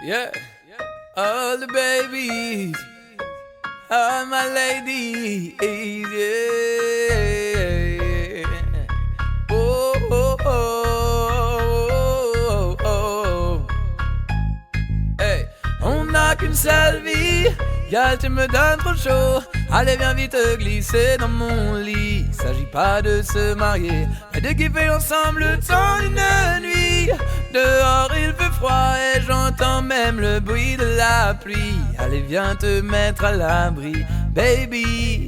Yeah, all the babies, all my ladies, yeah. Oh, oh, oh, oh, oh. Hey, on n'a qu'une seule vie, gal tu me donnes trop chaud. Allez viens vite glisser dans mon lit. S'agit pas de se marier, mais de kiffer ensemble le temps d'une nuit. Dehors il fait froid et j'entends même le bruit de la pluie. Allez viens te mettre à l'abri, baby.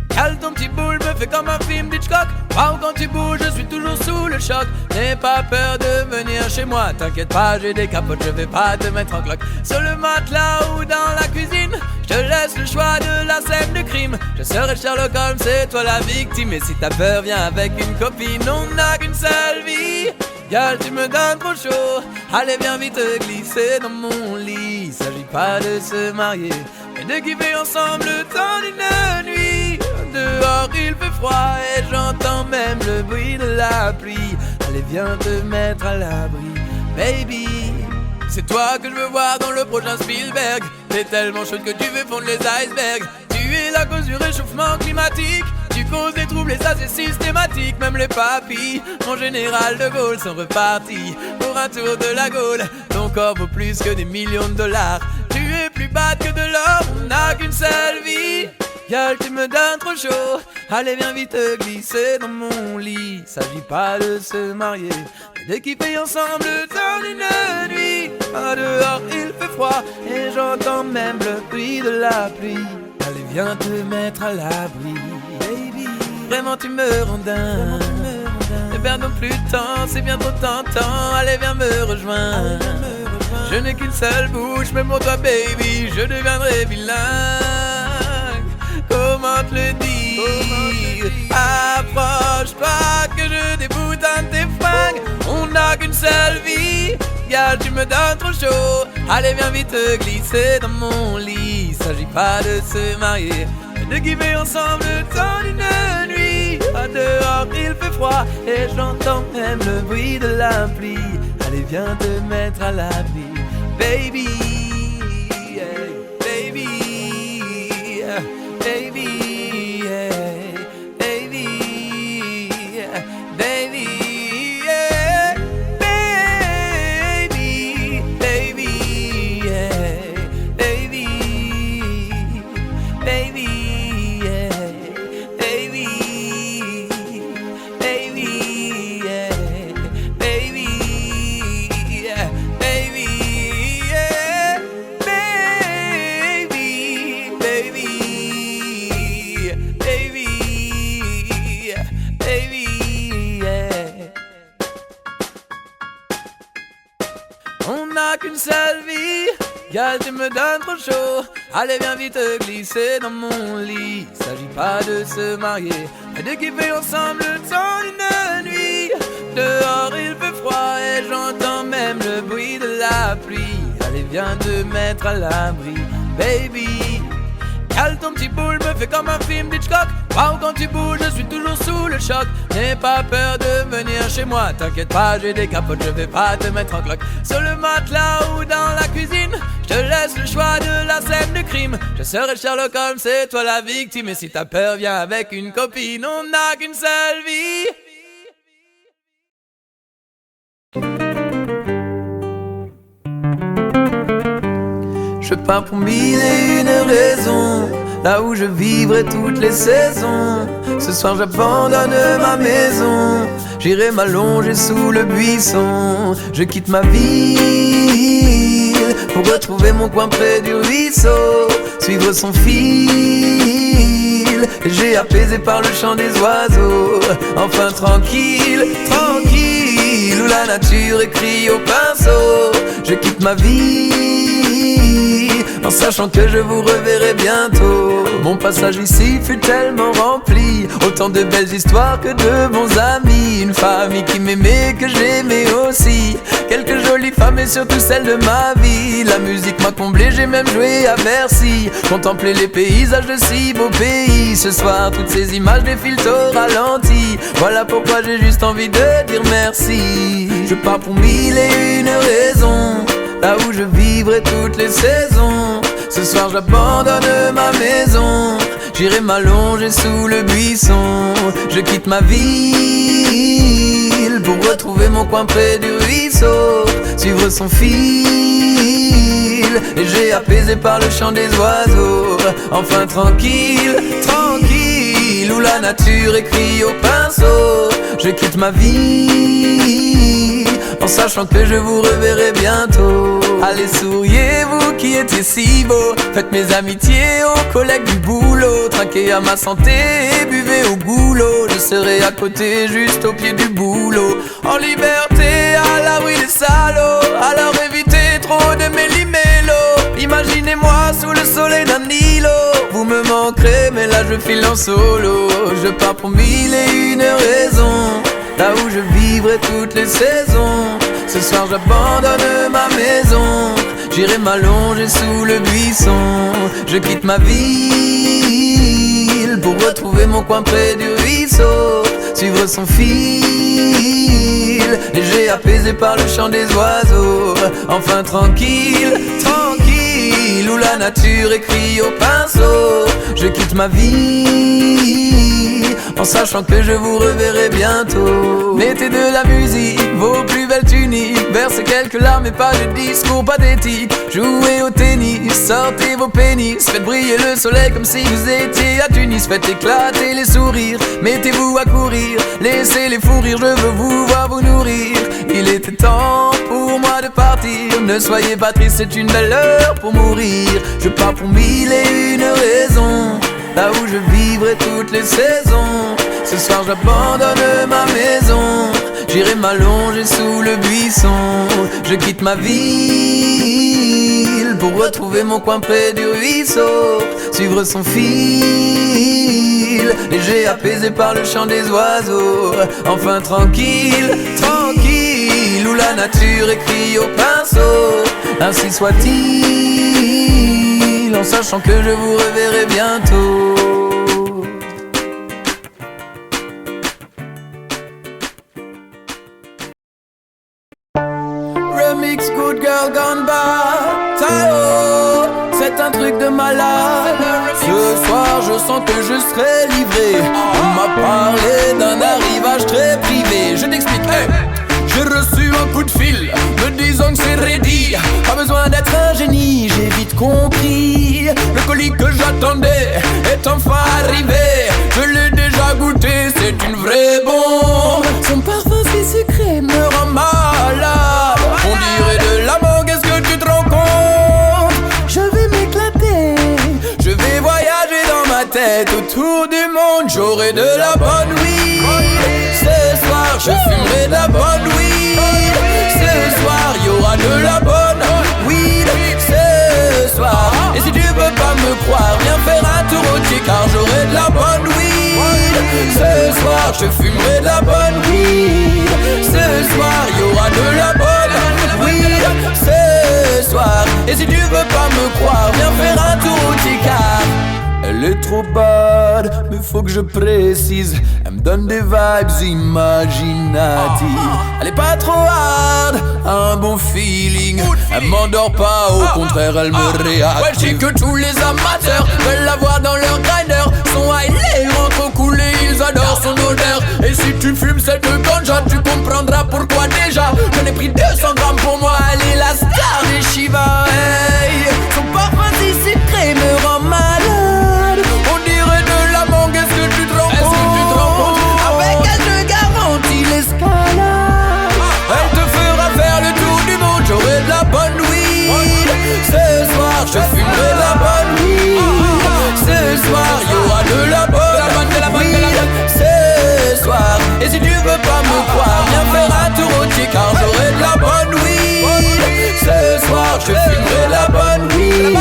Cale ton petit boule, me fais comme un film d'Hitchcock. Wow, quand tu bouges, je suis toujours sous le choc. N'aie pas peur de venir chez moi, t'inquiète pas, j'ai des capotes, je vais pas te mettre en cloque. Sur le matelas ou dans la cuisine, je te laisse le choix de la scène de crime. Je serai Sherlock Holmes, c'est toi la victime. Et si t'as peur, viens avec une copine, on n'a qu'une seule vie. Gal, tu me donnes trop chaud, allez viens vite glisser dans mon lit. S'agit pas de se marier, mais de kiffer ensemble le temps d'une nuit. Dehors il fait froid et j'entends même le bruit de la pluie. Allez viens te mettre à l'abri, baby. C'est toi que je veux voir dans le prochain Spielberg. T'es tellement chaude que tu veux fondre les icebergs. Tu es la cause du réchauffement climatique. Tu causes des troubles et ça c'est systématique. Même les papis, mon général de Gaulle, sont repartis pour un tour de la Gaule. Ton corps vaut plus que des millions de dollars. Tu es plus bad que de l'or, on n'a qu'une seule vie. Gal, tu me donnes trop chaud, allez viens vite glisser dans mon lit. S'agit pas de se marier, mais de kiffer ensemble le temps d'une nuit. Ah, dehors il fait froid et j'entends même le bruit de la pluie. Allez viens te mettre à l'abri, baby. Vraiment tu me rends dingue. Ne perdons plus de temps, c'est bien trop tentant. Allez viens me rejoindre. Je n'ai qu'une seule bouche, mais pour toi baby, je deviendrai bilingue. Comment te le dire? Approche pas que je déboutonne tes fringues. On n'a qu'une seule vie. Gal, tu me donnes trop chaud, allez viens vite glisser dans mon lit. S'agit pas de se marier, mais de kiffer ensemble le temps d'une nuit. Ah, dehors il fait froid et j'entends même le bruit de la pluie. Allez viens te mettre à l'abri, baby, yeah, baby, yeah, baby, yeah, baby, yeah, baby, yeah, baby, baby, yeah, baby, baby, yeah, baby, baby, yeah, baby, yeah, baby, yeah, baby, baby, baby, baby, yeah. On n'a qu'une seule vie, gal tu me donnes trop chaud, allez viens vite glisser dans mon lit. S'agit pas de se marier, mais de kiffer ensemble le temps d'une nuit. Dehors il fait froid et j'entends même le bruit de la pluie. Allez viens te mettre à l'abri, baby. Cale ton petit boule, me fais comme un film d'Hitchcock. Wow, quand tu bouges, je suis toujours sous le choc. N'aie pas peur de venir chez moi, t'inquiète pas, j'ai des capotes, je vais pas te mettre en cloque. Sur le matelas ou dans la cuisine, je te laisse le choix de la scène de crime. Je serai Sherlock Holmes, c'est toi la victime. Et si t'as peur, viens avec une copine, on n'a qu'une seule vie. Je pars pour mille et une raisons, là où je vivrai toutes les saisons. Ce soir j'abandonne ma maison, j'irai m'allonger sous le buisson. Je quitte ma ville pour retrouver mon coin près du ruisseau, suivre son fil, j'ai apaisé par le chant des oiseaux. Enfin tranquille, tranquille, où la nature écrit au pinceau. Je quitte ma vie en sachant que je vous reverrai bientôt. Mon passage ici fut tellement rempli, autant de belles histoires que de bons amis. Une famille qui m'aimait, que j'aimais aussi, quelques jolies femmes et surtout celles de ma vie. La musique m'a comblé, j'ai même joué à Bercy, contempler les paysages de si beaux pays. Ce soir toutes ces images défilent au ralenti, voilà pourquoi j'ai juste envie de dire merci. Je pars pour mille et une raisons, là où je vivrai toutes les saisons. Ce soir j'abandonne ma maison, j'irai m'allonger sous le buisson. Je quitte ma ville pour retrouver mon coin près du ruisseau, suivre son fil, léger apaisé par le chant des oiseaux. Enfin tranquille, tranquille, où la nature écrit au pinceau. Je quitte ma ville en sachant que je vous reverrai bientôt. Allez souriez vous qui étiez si beaux, faites mes amitiés aux collègues du boulot. Trinquez à ma santé et buvez au goulot. Je serai à côté juste au pied du boulot, en liberté à l'abri des salauds. Alors évitez trop de méli-mélo. Imaginez-moi sous le soleil d'un îlot. Vous me manquerez mais là je file en solo. Je pars pour 1001 raisons, là où je vivrai toutes les saisons. Ce soir j'abandonne ma maison, j'irai m'allonger sous le buisson. Je quitte ma ville pour retrouver mon coin près du ruisseau, suivre son fil, léger apaisé par le chant des oiseaux. Enfin tranquille, tranquille, où la nature écrit au pinceau. Je quitte ma vie en sachant que je vous reverrai bientôt. Mettez de la musique, vos plus belles tuniques, versez quelques larmes et pas de discours pathétiques. Jouez au tennis, sortez vos pénis, faites briller le soleil comme si vous étiez à Tunis. Faites éclater les sourires, mettez-vous à courir, laissez les fous rire, je veux vous voir vous nourrir. Il était temps pour moi de partir, ne soyez pas triste, c'est une belle heure pour mourir. Je pars pour 1001 raisons, là où je vivrai toutes les saisons. Ce soir j'abandonne ma maison, j'irai m'allonger sous le buisson. Je quitte ma ville pour retrouver mon coin près du ruisseau, suivre son fil, léger apaisé par le chant des oiseaux. Enfin tranquille, tranquille, où la nature écrit au pinceau. Ainsi soit-il, en sachant que je vous reverrai bientôt. Remix Good Girl Gone Bad, Tao, c'est un truc de malade. Ce soir je sens que je serai livré. On m'a parlé d'un arrivage très privé. Je t'explique, hey. J'ai reçu un coup de fil me disant que c'est ready. Pas besoin d'être un génie, j'ai vite compris. Le colis que j'attendais est enfin arrivé. Je l'ai déjà goûté, c'est une vraie bombe. Son parfum si sucré me rend malade. On dirait de la mangue, est-ce que tu te rends compte? Je vais m'éclater, je vais voyager dans ma tête autour du monde. J'aurai de la bonne weed. Ce soir je fumerai de la bonne weed. Ce soir y'aura de la bonne weed. Ce soir, et si tu veux pas me croire, viens faire un tour au pied car j'aurai de la bonne weed. Ce soir je fumerai de la bonne weed. Ce soir y'aura de la bonne weed. Ce soir, et si tu veux pas me croire, viens faire un tour au pied car elle est trop bad, mais faut que je précise. Elle me donne des vibes imaginatives. Elle est pas trop hard, un bon feeling. Elle m'endort pas, au contraire elle me réactive. Ouais, je dis que tous les amateurs veulent la voir dans leur grinder. Son high les rend trop cool et ils adorent son odeur. Et si tu fumes cette ganja, tu comprendras pourquoi déjà. J'en ai pris 200 grammes pour moi, elle est la star des Shiva. Hey, son parfum si sucré me rend malade. On dirait de la mangue, est-ce que tu te rends compte? Avec elle je garantis l'escalade. Elle te fera faire le tour du monde, j'aurai de la bonne weed. Ce soir je fumerai de la bonne weed. Ce soir y'aura de la bonne weed. Ce soir, et si tu veux pas me croire, viens faire un tour au pied car j'aurai de la bonne weed. Ce soir je fumerai de la bonne weed.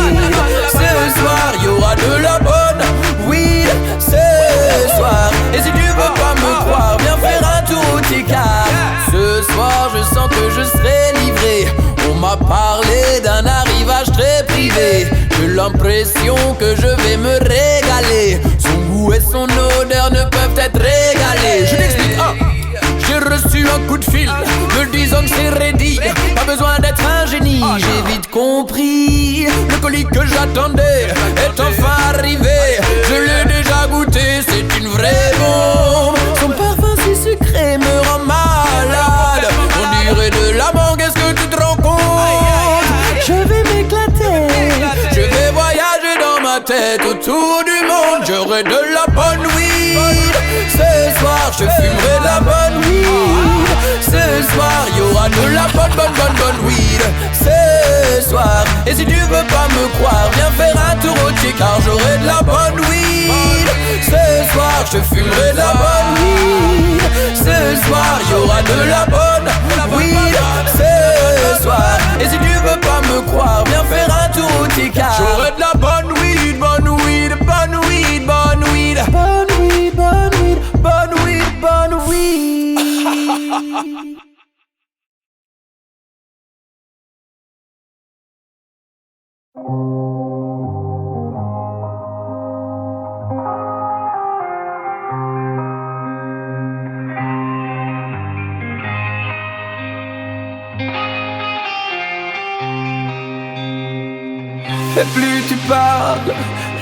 Ce soir y'aura de la bonne weed. Ce soir, et si tu veux pas me croire, viens faire un tour au pied car ce soir je sens que je serai livré. On m'a parlé d'un arrivage très privé. J'ai l'impression que je vais me régaler. Son goût et son odeur ne peuvent être régalés. Je t'explique, j'ai reçu un coup de fil me disant que c'est ready. Pas besoin d'être un génie, j'ai compris. Le colis que j'attendais est enfin arrivé. Je l'ai déjà goûté, c'est une vraie bombe. Son parfum si sucré me rend malade. On dirait de la mangue, est-ce que tu te rends compte? Je vais m'éclater, je vais voyager dans ma tête autour du monde. J'aurai de la bonne weed. Ce soir je fumerai de la bonne weed. Ce soir y'aura de la bonne weed. Ce soir. Et si tu veux pas me croire, viens faire un tour au Tchèque, car j'aurai de la bonne weed. Ce soir je fumerai de la bonne weed. Ce soir y'aura de la bonne weed. Ce soir. Et si tu veux pas me croire, viens faire un tour au Tchèque, j'aurai de la bonne weed, bonne weed, bonne weed, bonne weed, bonne weed, bonne weed, bonne weed, bonne weed. Et plus tu parles,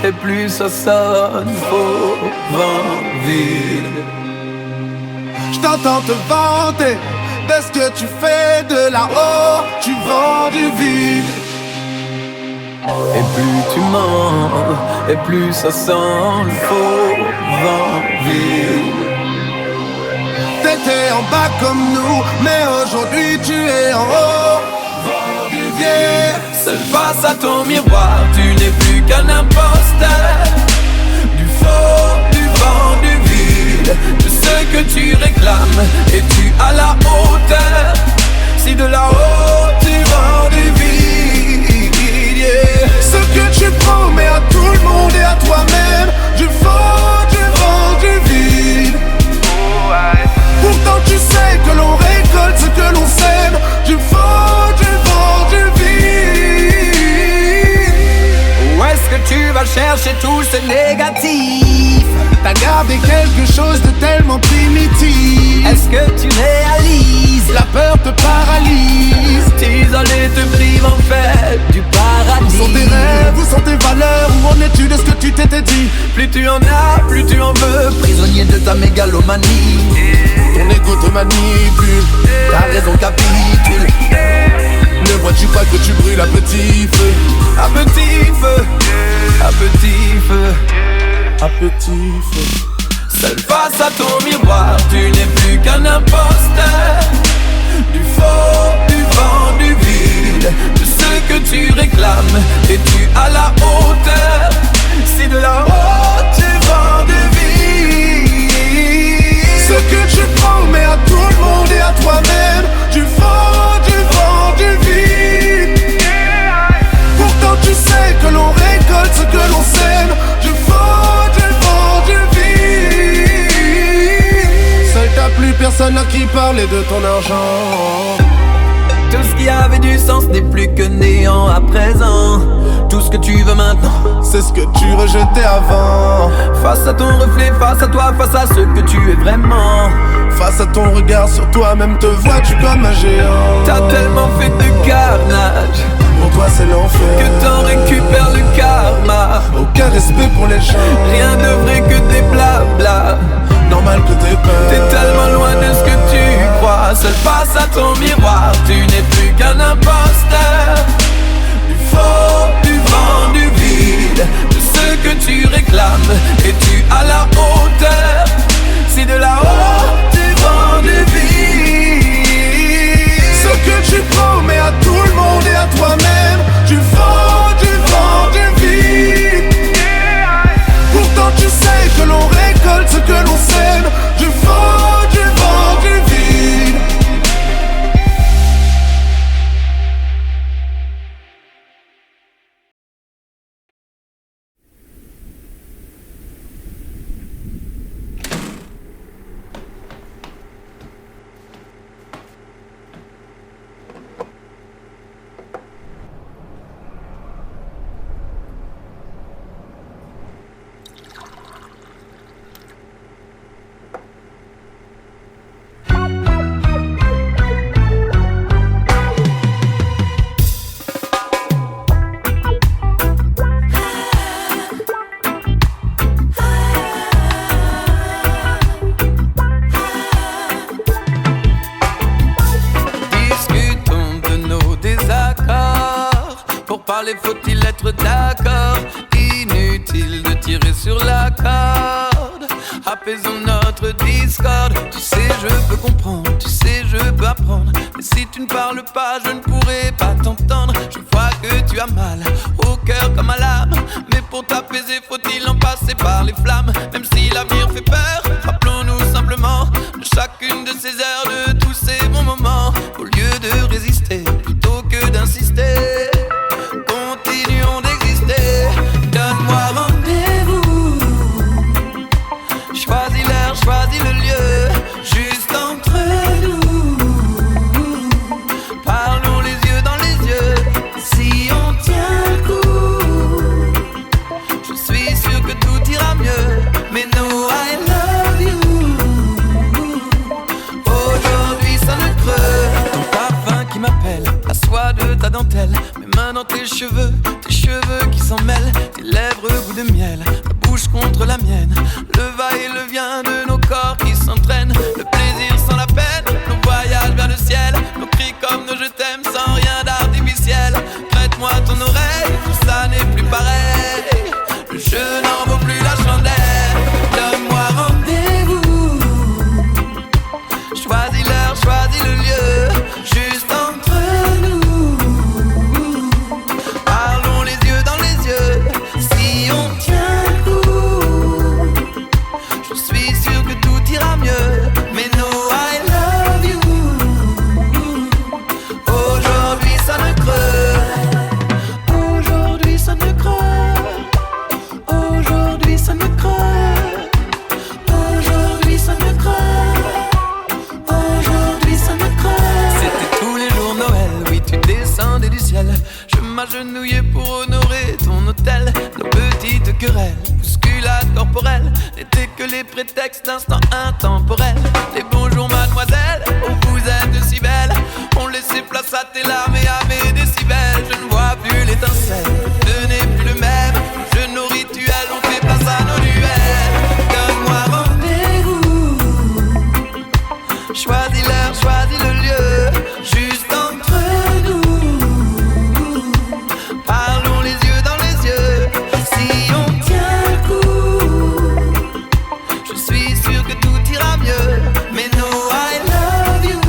et plus ça sonne faux, vent vide. Je t'entends te vanter de ce que tu fais de là-haut, tu vends du vide. Et plus tu mens, et plus ça sent le faux vent vide. T'étais en bas comme nous, mais aujourd'hui tu es en haut. Vent du vide. Seul face à ton miroir, tu n'es plus qu'un imposteur. Du faux, du vent, du vide. De ce que tu réclames, es-tu à la hauteur? Si de là-haut tu vends du vide, yeah. Ce que tu promets à tout le monde et à toi-même, du faux, du vent, du vide. Pourtant tu sais que l'on récolte ce que l'on sème, du faux, du vent, du vide. Où est-ce que tu vas chercher tout ce négatif? T'as gardé quelque chose de tellement primitif. Est-ce que tu réalises? La peur te paralyse. T'isoler te prive en fait du paradis. Où sont tes rêves, où sont tes valeurs? Où en es-tu de ce que tu t'étais dit? Plus tu en as, plus tu en veux. Prisonnier de ta mégalomanie. Ton égo te manipule, Ta raison capitule. ne vois-tu pas que tu brûles à petit feu? À petit feu, à petit feu, À petit feu. seul face à ton miroir, tu n'es plus qu'un imposteur. Du faux, du vent, du vide. De ce que tu réclames, es-tu à la hauteur? Si de là-haut tu vends du vide. Ce que tu promets à tout le monde et à toi-même, du faux, du vent, du vide. Pourtant tu sais que l'on récolte ce que l'on sème, du faux, du vent, du vide. Seul t'as plus personne à qui parler de ton argent. Tout ce qui avait du sens n'est plus que néant à présent. Tout ce que tu veux maintenant, C'est ce que tu rejetais avant. face à ton reflet, face à toi, face à ce que tu es vraiment. Face à ton regard sur toi-même, te vois-tu comme un géant? T'as tellement fait de carnage Pour toi c'est l'enfer, que t'en récupères le karma. aucun respect pour les gens. Rien de vrai que des blabla. Normal que t'aies peur. T'es tellement loin de ce que tu crois. Seul face à ton miroir, tu n'es plus qu'un imposteur. Du faux, du vent, du vide. De ce que tu réclames, es-tu à la hauteur? Si de là-haut tu vends du vide. Ce que tu promets à tout le monde et à toi-même, du faux, du vent, du vide. Pourtant tu sais que l'on récolte ce que l'on sème, du faux, du vent, du vide. Pour parler faut-il être d'accord. Inutile de tirer sur la corde. Apaisons notre discorde. Tu sais je peux comprendre, tu sais je peux apprendre. Mais si tu ne parles pas je ne pourrai pas t'entendre. Je vois que tu as mal au cœur comme à l'âme. Mais pour t'apaiser faut-il en passer par les flammes. Même si l'avenir fait peur, rappelons-nous simplement de chacune de ces heures, de tous ces bons moments. Au lieu de résister, plutôt que d'insister, continuons d'exister. Donne-moi rendez-vous. Choisis l'heure, choisis le lieu, juste entre nous. Parlons les yeux dans les yeux. Si on tient le coup, je suis sûr que tout ira mieux. Mais no, I love you. Aujourd'hui ça ne creuse. Ton parfum qui m'appelle, la soie de ta dentelle, mes mains dans tes cheveux qui s'en mêlent, tes lèvres goût de miel, ta bouche contre la mienne, le va-et-le-vient de nos corps qui s'entraînent, le plaisir sans la peine, nos voyages vers le ciel, nos cris comme nos je t'aime sans rien d'artificiel. Prête-moi ton oreille, tout ça n'est plus pareil, le jeu n'en vaut plus la chandelle. Donne-moi rendez-vous. Choisis l'heure, choisis le lieu, juste entre nous. Parlons les yeux dans les yeux. Si on tient le coup, je suis sûr que tout ira mieux. Mais no, I love you. Aujourd'hui ça ne creuse. Aujourd'hui ça ne creuse. Aujourd'hui ça ne creuse. Aujourd'hui ça ne creuse. Aujourd'hui ça me creuse. C'était tous les jours Noël, oui tu descendais du ciel. Je m'agenouillais pour honorer ton hôtel. Nos petites querelles, bousculades corporelles, n'étaient que les prétextes d'instants intemporels. Les bonjours mademoiselle, oh vous êtes si belle, ont laissé place à tes larmes et à mes décibels. Je ne vois plus l'étincelle, ce n'est plus le même. Je nos rituels, on fait place à nos duels. Donne-moi rendez-vous. Choisis l'heure, choisis le lieu, juste entre nous. Parlons les yeux dans les yeux. Si on tient le coup, je suis sûr que tout ira mieux. Mais no, I love you.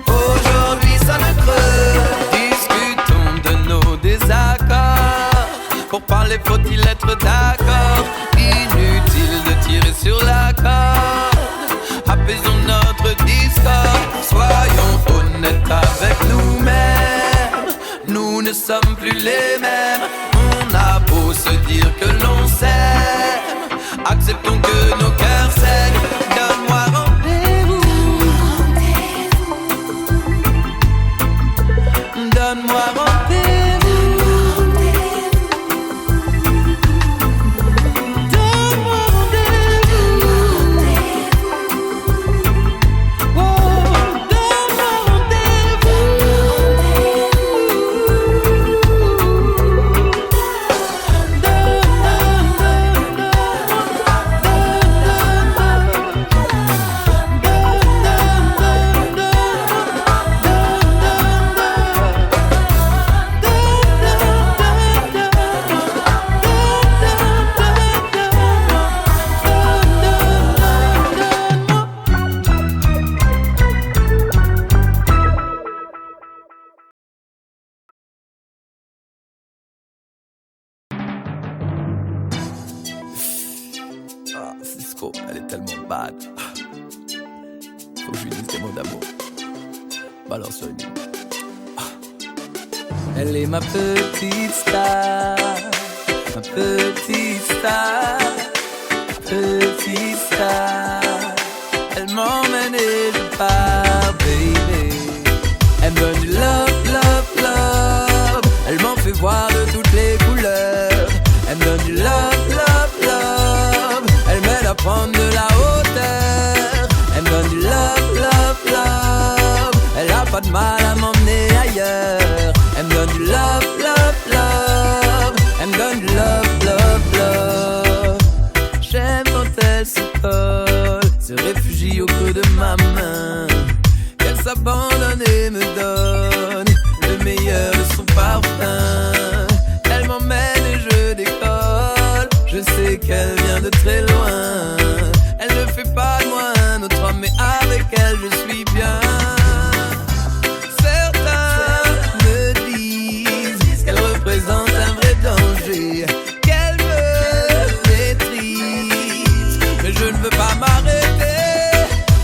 Aujourd'hui ça ne creuse. Discutons de nos désaccords. Pour parler faut-il être d'accord. Inutile de tirer sur la corde. Apaisons notre discorde. Soyons honnêtes avec nous-mêmes. Nous ne sommes plus les mêmes. On a beau se dire que l'on s'aime, acceptons que nos cœurs saignent. Donne-moi rendez-vous. Donne-moi rendez-vous. Donne-moi rendez-vous. Ah, Cisco, elle est tellement bad. Faut que je lui dise des mots d'amour. Balance le beat. Elle est ma petite star, ma petite star, petite star. Elle m'emmène et je pars, baby. Elle me donne du love, love, love. Elle m'en fait voir de toutes les couleurs. Elle me donne du love, love, love. Elle m'aide à prendre de la hauteur. Elle me donne du love, love, love. Elle a pas de mal à m'emmener ailleurs. Elle me donne du love, love, love. Elle me donne du love, love, love. J'aime quand elle se colle, se réfugie au creux de ma main, qu'elle s'abandonne et me donne le meilleur de parfum. Elle m'emmène et je décolle. Je sais qu'elle vient de très loin. Elle ne fait pas de moi un autre homme, mais avec elle je suis bien. Certains me disent qu'elle représente un vrai danger, qu'elle me maîtrise, mais je ne veux pas m'arrêter.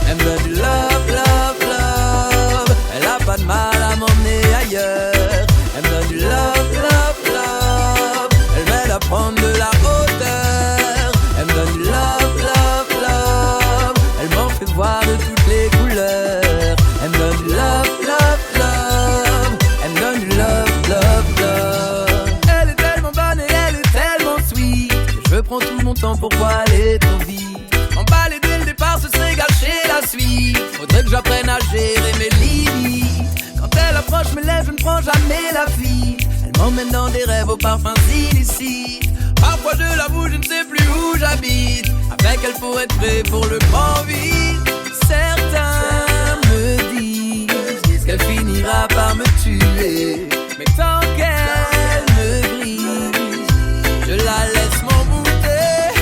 Elle me donne du love, love, love. Elle a pas de mal à m'emmener ailleurs. Elle me donne du love, love, love. Elle m'aide à prendre de la hauteur. Elle me donne du love, love, love. Elle m'en fait voir de toutes les couleurs. Elle me donne du love, love, love. Elle me donne du love, love, love. Elle est tellement bonne et elle est tellement sweet que je prends tout mon temps pour pas aller trop vite. Emballé dès le départ, ce serait gâcher la suite. Faudrait que j'apprenne à gérer mes limites. Quand elle approche mes lèvres, je ne prends jamais la fuite. Elle m'emmène dans des rêves aux parfums illicites. Parfois je l'avoue, je ne sais plus où j'habite. Avec elle pour être prêt pour le grand vide. Certains me disent qu'elle finira par me tuer, mais tant qu'elle me grise, je la laisse m'embouter.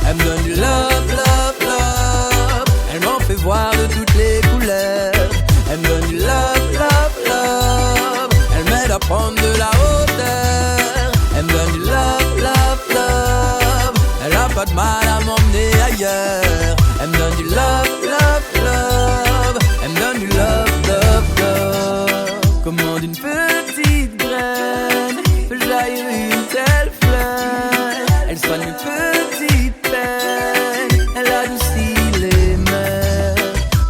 Elle me donne du love, love, love. Elle m'en fait voir de toutes les couleurs. Elle me donne du love, love, love. Elle m'aide à prendre de la hauteur. Elle me donne du love, love, love. Elle a pas de mal à m'emmener ailleurs. Elle me donne du love, love, love. Elle me donne du love, love, love. Comment d'une petite graine peut jaillir une telle fleur. Elle soigne mes petites peines, elle adoucit les mers.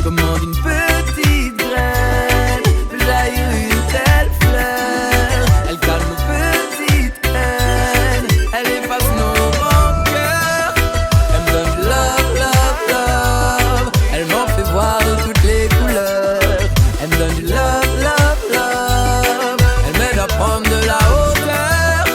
Comment d'une petite graine peut jaillir une telle fleur. Elle calme nos petites haines, elle efface nos rancœurs. Elle me donne du love, love, love. Elle m'en fait voir de toutes les couleurs. Elle me donne du love, love, love. Elle m'aide à prendre de la hauteur.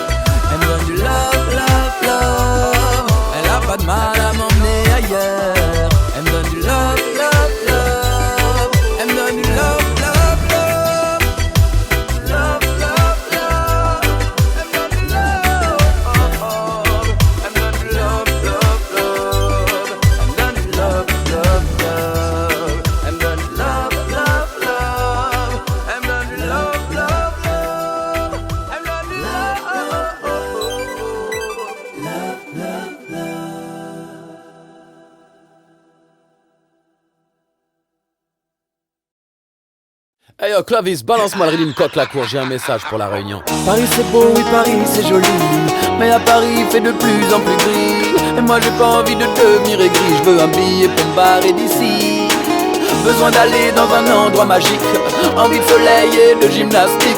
Elle me donne du love, love, love. Elle a pas de mal à m'emmener ailleurs. Elle me donne du love, love, love. Elle me donne du love, love, love. Love, love, love. Elle me donne du love, oh, oh. Elle me donne du love, love, love. Elle me donne du love, love, love. Elle me donne du love, love, love. Elle me donne du love, love, love. Elle me donne du love, oh, oh, oh. Love, love, love. Hey yo, Clovis, balance-moi le rythme, coque la cour, j'ai un message pour la Réunion. Paris c'est beau, oui Paris c'est joli, mais à Paris il fait de plus en plus gris. Et moi j'ai pas envie de devenir aigri, je veux un billet pour me barrer d'ici. Besoin d'aller dans un endroit magique, envie de soleil et de gymnastique,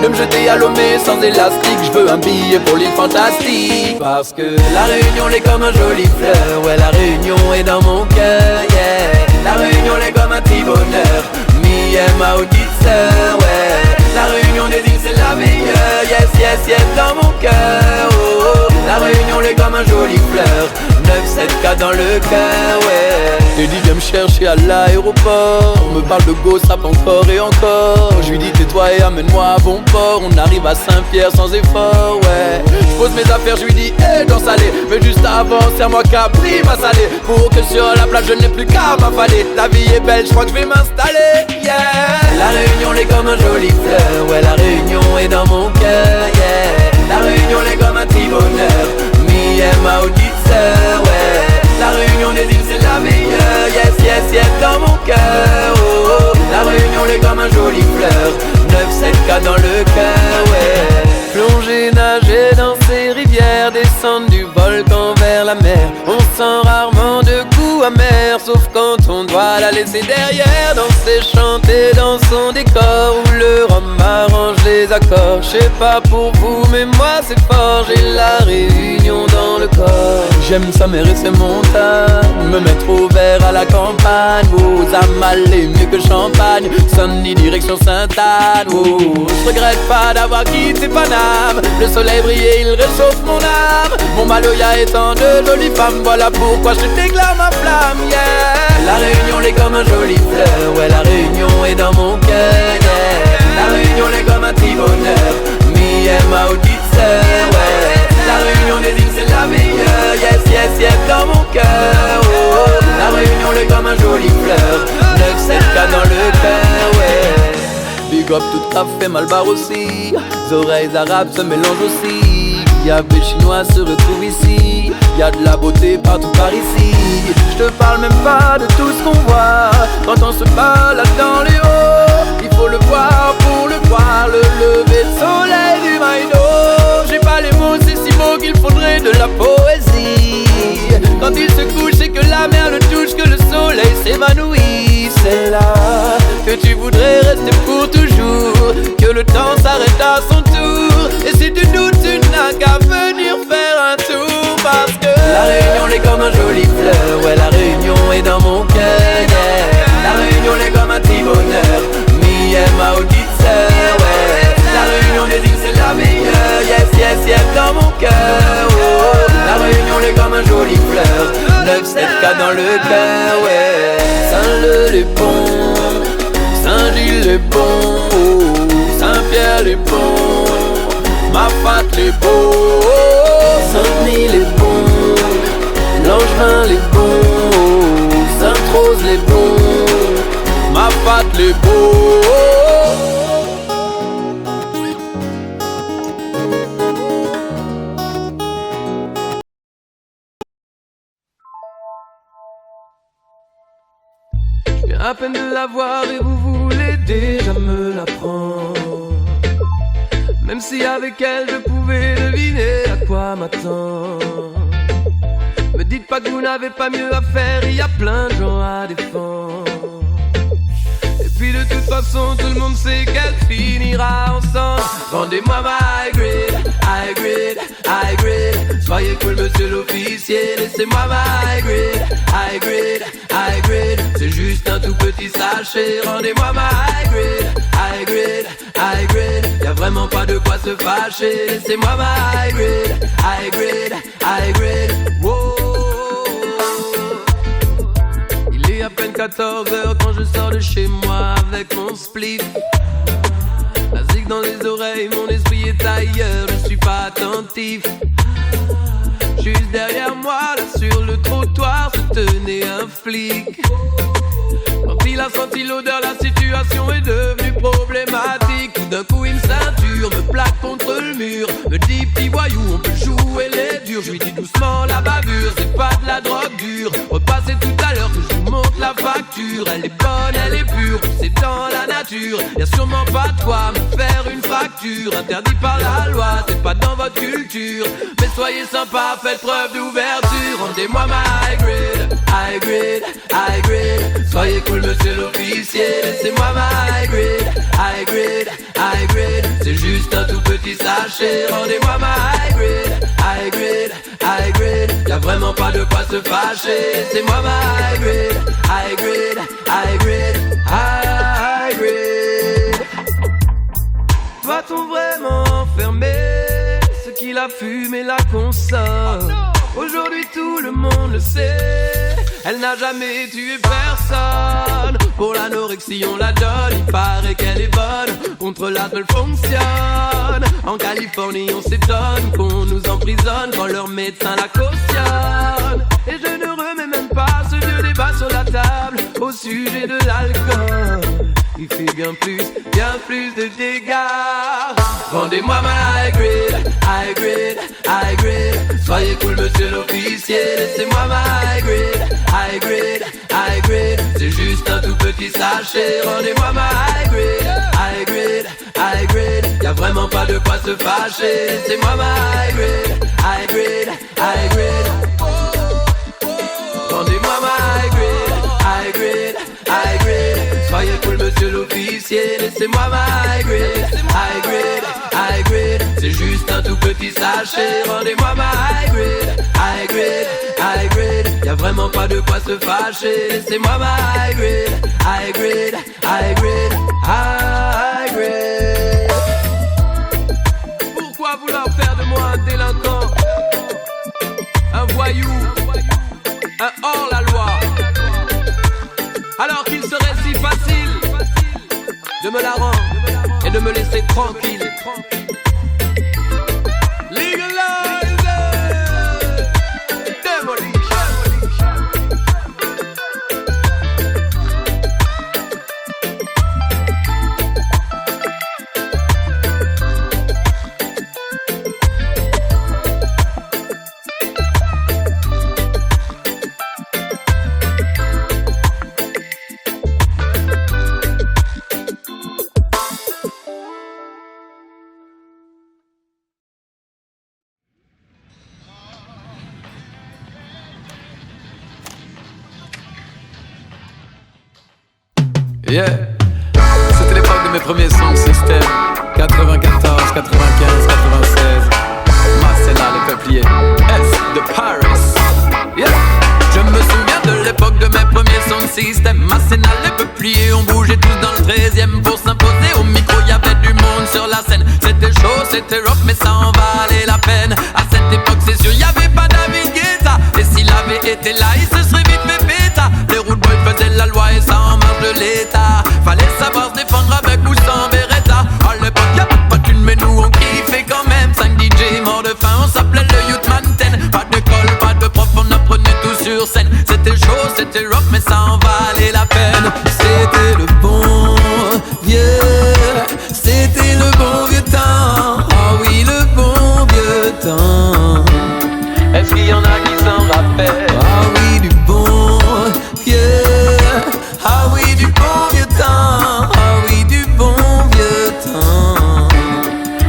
de me jeter à l'eau mais sans élastique. Je veux un billet pour l'île fantastique. Parce que la Réunion est comme un joli fleur, ouais la Réunion est dans mon cœur, yeah. La Réunion est comme un petit bonheur, me and ma petite sœur, ouais. La Réunion des îles c'est la meilleure, yes, yes, yes, dans mon cœur, oh, oh. La Réunion est comme un joli fleur, 9-7K dans le cœur, ouais. Teddy vient me chercher à l'aéroport, me parle de go, ça encore et encore. Je lui dis tais-toi et amène-moi à bon port. On arrive à Saint-Pierre sans effort, ouais. Je pose mes affaires, je lui dis hey, dans salé. Mais juste avant, serre-moi Capri, ma salée. Pour que sur la plage je n'ai plus qu'à m'affaler. La vie est belle, je crois que je vais m'installer, yeah. La Réunion est comme un joli fleur, ouais la Réunion est dans mon cœur, yeah. La Réunion est comme un petit bonheur, me and ma petite sœur, ouais. La Réunion des îles c'est la meilleure, yes, yes, yes, dans mon cœur, oh, oh. La Réunion est comme un joli fleur, 9-7K dans le cœur, ouais. Plonger, nager dans ces rivières, descendre du volcan vers la mer. On sent rarement de coups amers, sauf quand on doit la laisser derrière. Danser, chanter dans son décor, où le rhum arrange les accords. Je sais pas pour vous, mais moi c'est fort, j'ai la Réunion dans le corps. J'aime sa mer et ses montagnes, me mettre au vert à la campagne. Vous amalez mieux que champagne, Sunny direction Sainte-Anne. Oh, je regrette pas d'avoir quitté Paname. Le soleil brillait, il réchauffe mon âme. Mon Maloya étant de jolies femmes, voilà pourquoi je déclare ma flamme, yeah. La Réunion est comme un joli fleur, ouais la Réunion est dans mon cœur, yeah. La Réunion est comme un petit bonheur, me dans mon cœur. Oh, la Réunion l'est comme un joli fleur, 9-7K dans le cœur, ouais. Big up tout café Malbar aussi, les oreilles arabes se mélangent aussi. Y'a des chinois se retrouvent ici, y'a de la beauté partout par ici. Je te parle même pas de tout ce qu'on voit quand on se balade dans les hauts. Il faut le voir pour le croire, le lever de soleil du Maïno. J'ai pas les mots, c'est si beau qu'il faudrait de la poésie. Quand il se couche, c'est que la mer le touche, que le soleil s'évanouit. C'est là que tu voudrais rester pour toujours, que le temps s'arrête à son tour. Et si tu doutes, tu n'as qu'à venir faire un tour, parce que la Réunion est comme un joli fleur, ouais, la Réunion est dans mon cœur, yeah. La Réunion est comme un petit bonheur, me et ma petite sœur, ouais. La Réunion des îles c'est la meilleure, yes, yes, yes, dans mon cœur, oh. La Réunion est comme un joli fleur, 9-7K dans le cœur, ouais. Saint-Leu les bons, Saint-Gilles les bons, oh. Saint-Pierre les bons, Mafat les beaux, Saint-Denis les bons, Langevin les bons, Sainte-Rose les bons, Mafat les beaux. Je viens à peine de la voir et vous voulez déjà me la prendre. Même si avec elle je pouvais deviner à quoi m'attendre. Me dites pas que vous n'avez pas mieux à faire, il y a plein de gens à défendre. Et puis de toute façon tout le monde sait qu'elle finira ensemble. Rendez-moi ma high grade, high grade. Soyez cool monsieur l'officier, laissez-moi ma high grade, high grade. C'est juste un tout petit sachet, rendez-moi ma high grade, high grade. Y'a vraiment pas de quoi se fâcher, laissez-moi ma high grade, high grade. Wow. Il est à peine 14h quand je sors de chez moi avec mon spliff. La zig dans les oreilles, mon esprit est ailleurs, je suis pas attentif. Juste derrière moi, là sur le trottoir, se tenait un flic. Quand il a senti l'odeur, la situation est devenue problématique. Tout d'un coup il me ceinture, me plaque contre le mur, me dit petit voyou, on peut jouer les durs. Je lui dis doucement la bavure, c'est pas de la drogue dure. Repassez tout à l'heure que je vous montre la facture. Elle est bonne, elle est pure, c'est dans la nature. Y'a sûrement pas de quoi me faire une fracture. Interdit par la loi, c'est pas dans votre culture. Mais soyez sympa, faites preuve d'ouverture. Rendez-moi ma high grade, high grade, high grade. Soyez cool monsieur l'officier, laissez-moi ma high grade, high grade, high grade. C'est juste un tout petit sachet, rendez-moi ma high grade, high grade, high grade. Y'a vraiment pas de quoi se fâcher, laissez-moi ma high grade, high grade, high grade, high grade. Va-t-on vraiment enfermer ce qu'il a fumé la consomme? Aujourd'hui tout le monde le sait, elle n'a jamais tué personne. Pour l'anorexie on la donne, il paraît qu'elle est bonne. Contre l'asthme elle fonctionne. En Californie on s'étonne qu'on nous emprisonne quand leur médecin la cautionne. Et je ne remets même pas ce vieux débat sur la table au sujet de l'alcool. Il fait bien plus de dégâts. Rendez-moi ma high grade, high grade, high grade. Soyez cool monsieur l'officier, laissez-moi ma high grade, high grade, high grade. C'est juste un tout petit sachet, rendez-moi ma high grade, high grade, high grade. Y'a vraiment pas de quoi se fâcher, laissez-moi ma high grade, high grade, high grade. Rendez-moi ma high grade, high grade, high grade. Soyez cool monsieur l'officier, laissez-moi ma high grade, high grade, high grade. C'est juste un tout petit sachet, rendez-moi ma high grade, high grade, high grade. Y'a vraiment pas de quoi se fâcher, laissez-moi ma high grade, high grade, high grade, high grade. Pourquoi vouloir faire de moi un délinquant, un voyou, un hors-la-loi, alors qu'il serait si facile de me la rendre et de me laisser tranquille. Legalize it. Demolition. Yeah. C'était l'époque de mes premiers sons système. 94, 95, 96. Marcella, les peupliers. S de Paris. Yeah. Je me souviens de l'époque de mes premiers sons système. Masséna, les peupliers, on bougeait tous dans le 13e pour s'imposer. Au micro, y'avait du monde sur la scène. C'était chaud, c'était rock, mais ça en valait la peine. À cette époque, c'est sûr, y'avait pas David Guetta. Et s'il avait été là, il se serait vite fait péta. Les road boys faisaient la loi et ça en marge de l'État. Fallait savoir se défendre avec ou sans Beretta. À l'époque, y'avait pas d'une, mais nous on kiffait quand même. 5 DJ morts de faim, on s'appelait le Youth Man 10. Pas d'école, pas de prof, on apprenait tout sur scène. C'était chaud, c'était rock, mais ça en valait la peine. C'était le bon vieux, c'était le bon vieux temps. Ah oui, le bon vieux temps. Est-ce qu'il y en a qui s'en rappellent? Ah oui, du bon vieux. Ah oui, du bon vieux temps. Ah oui, du bon vieux temps.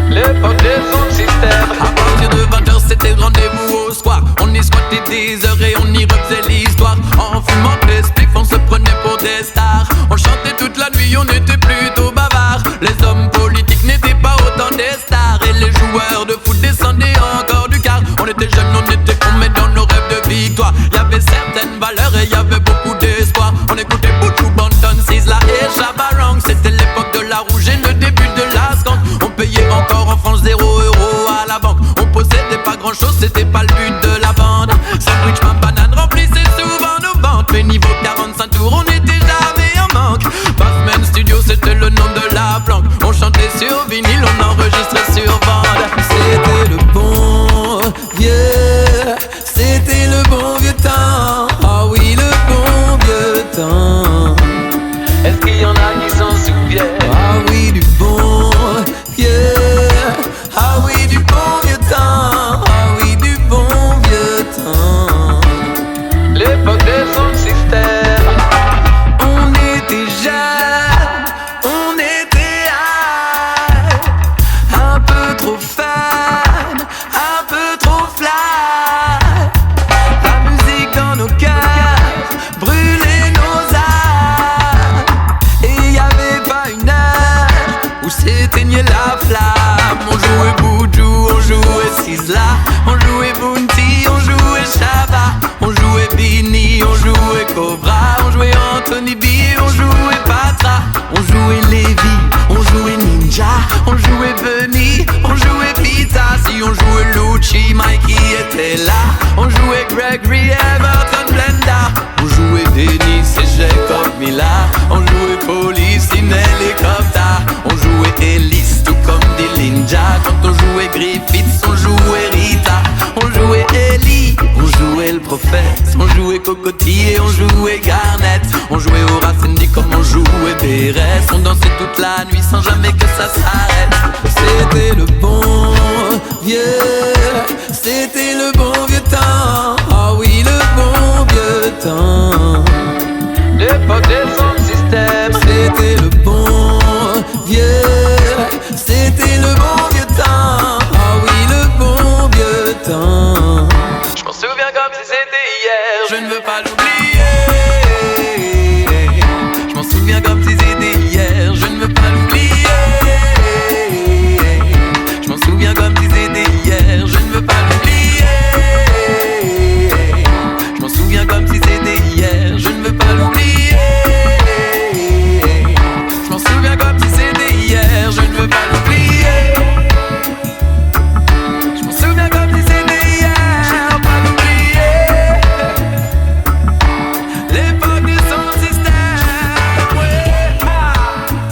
L'époque des sons système. À partir de 20h, c'était rendez-vous au soir. On y squattait des heures et on y refaisait l'histoire. En fumant des spliffs, on se prenait pour des stars. On chantait toute la nuit, on était plutôt bavards. Les hommes politiques n'étaient pas autant des stars. Et les joueurs de foot descendaient encore du quart. On était jeunes, on était cons, mais dans nos rêves de victoire y'avait certaines valeurs et y'avait beaucoup d'espoir. On écoutait Buju Banton, Sizzla et Shabba Ranks. C'était l'époque de la rouge et le début de la skank. On payait encore en France 0 € à la banque. On possédait pas grand chose, c'était pas le but de la bande. Sandwich, ma banane remplissait souvent nos ventes. Mais niveau 45 tours, on était jamais en manque. Bassman Studio, c'était le nom de la planque. On chantait sur vinyle, on enregistrait sur bande. C'était le bon vieux, c'était le bon vieux temps. Ah oui, le bon vieux temps. Est-ce qu'il y en a qui s'en souviennent? Ah oui, du bon vieux. Ah oui, du bon vieux temps. Ah oui, du bon vieux temps. L'époque des sons système. On était jeunes, on était high. Un peu trop fan, un peu trop fly. La musique dans nos cœurs brûlait nos âmes. Et y'avait pas une heure où s'éteignait la flamme. On jouait Buju, on jouait Sizzla, on jouait Bounty, on jouait Shabba, on jouait Bini, on jouait Cobra, on jouait Anthony B, on jouait Patra, on jouait Levi, on jouait Ninja, on jouait Bunny, on jouait Pizza. Si on jouait Lucci, Mikey était là. On jouait Gregory, Everton, Blenda. On jouait Denis et Jacob Mila. On jouait Police in Helicopter. On jouait Ellis tout comme des ninjas. Quand on jouait Griffiths, on jouait Rita. On jouait Ellie, on jouait le prophète. On jouait Cocotti et on jouait Garnett. On jouait Horace Andy comme on jouait Bérès. On dansait toute la nuit sans jamais que ça s'arrête. C'était le bon vieux, c'était le bon vieux temps. Ah oui, le bon vieux temps. L'époque des sons système. C'était le bon vieux, c'était le bon vieux temps. Ah oui, le bon vieux temps. Je m'en souviens comme si c'était hier. Je ne veux pas l'oublier. Je m'en souviens comme si c'était hier. Je ne veux pas l'oublier. Je m'en souviens comme si c'était hier. Je ne veux pas l'oublier. Je m'en souviens comme si c'était hier. Je ne veux pas l'oublier. Je m'en souviens comme si c'était hier. Je ne veux pas l'oublier. Je m'en souviens comme si c'était hier. Je ne veux pas l'oublier. L'époque du son système. Ouais.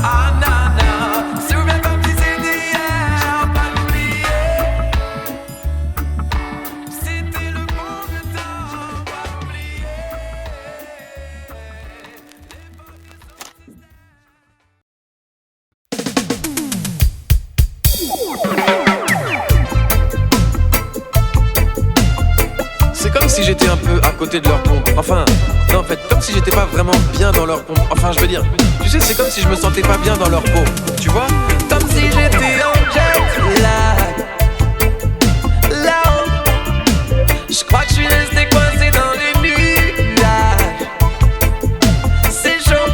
Ah, nana. Je m'en souviens comme si c'était hier. Je ne veux pas l'oublier. C'était le bon vieux temps. Pas oublier. C'est comme si j'étais un peu à côté de leur pompe. Enfin, non, en fait, comme si j'étais pas vraiment bien dans leur pompe. Enfin, je veux dire, tu sais, c'est comme si je me sentais pas bien dans leur peau. Tu vois? Comme si j'étais en jet lag. Là-haut, je crois que je suis resté coincé dans les nuages. C'est chaud,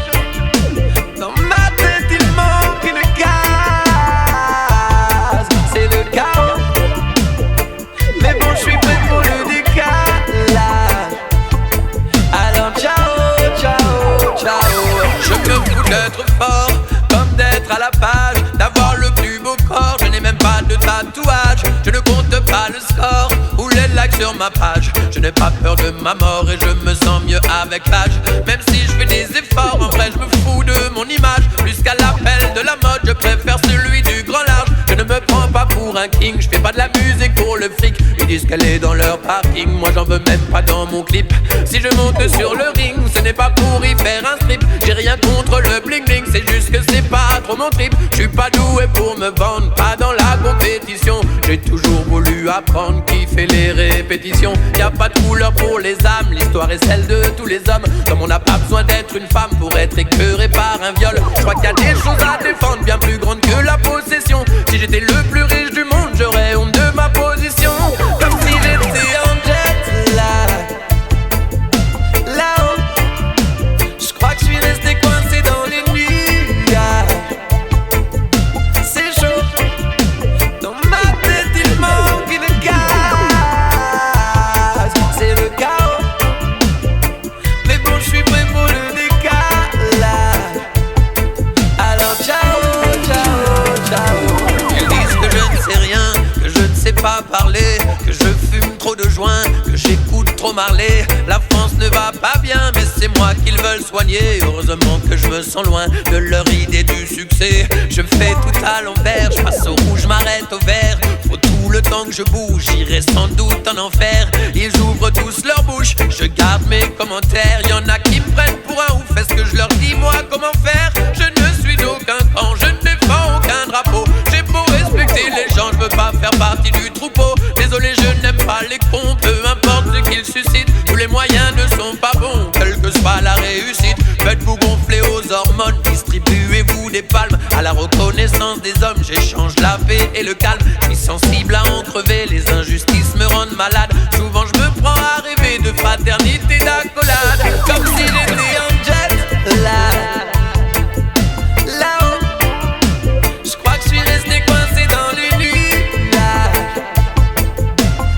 page, d'avoir le plus beau corps. Je n'ai même pas de tatouage, je ne compte pas le score ou les likes sur ma page. Je n'ai pas peur de ma mort et je me sens mieux avec l'âge. Même si je fais des efforts, en vrai je me fous de mon image. Plus qu'à l'appel de la mode, je préfère celui du grand large. Je ne me prends pas pour un king, je fais pas de la musique pour le fric. Ils disent qu'elle est dans leur parking, moi j'en veux même pas dans mon clip. Si je monte sur le ring, ce n'est pas pour y faire un strip. J'ai rien contre le bling bling, c'est juste que c'est pas trop mon trip. Je suis pas doué pour me vendre, pas dans la compétition. J'ai toujours voulu apprendre, kiffer les répétitions. Y a pas de couleur pour les âmes, l'histoire est celle de tous les hommes. Comme on n'a pas besoin d'être une femme pour être écœuré par un viol. Je crois qu'il y a des choses à défendre bien plus grandes que la possession. Si j'étais le plus riche du monde, j'aurais honte de ma position. Comme si j'étais en jet lag. Là-haut, je crois que je suis resté coincé dans les nuages. C'est chaud, dans ma tête il manque une case. C'est le chaos, mais bon je suis prêt pour le décalage. Alors ciao, ciao, ciao. Ils disent que je ne sais rien, que je ne sais pas parler, que je fume trop de joints, que j'écoute trop Marley. La France ne va pas bien, mais c'est moi qu'ils veulent soigner. Heureusement que je me sens loin de leur idée du succès. Je fais tout à l'envers, je passe au rouge, m'arrête au vert. Faut tout le temps que je bouge, j'irai sans doute en enfer. Ils ouvrent tous leur bouche, je garde mes commentaires. Y'en a qui me prennent pour un ouf, est-ce que je leur dis moi comment faire? Je ne suis d'aucun camp, je ne défends aucun drapeau. J'ai beau respecter les gens, je veux pas faire partie du troupeau. Désolé, je n'aime pas les cons, peu importe ce qu'ils suscitent. Tous les moyens ne sont pas bons, quelle que soit la réussite. Faites-vous gonfler aux hormones, distribuez-vous des palmes à la reconnaissance des hommes. J'échange la paix et le calme, je suis sensible à en crever. Les injustices me rendent malade, souvent je me prends à rêver de fraternité, d'accolade. Comme si j'étais en jet lag. Là-haut, je crois que je suis resté coincé dans les nuages.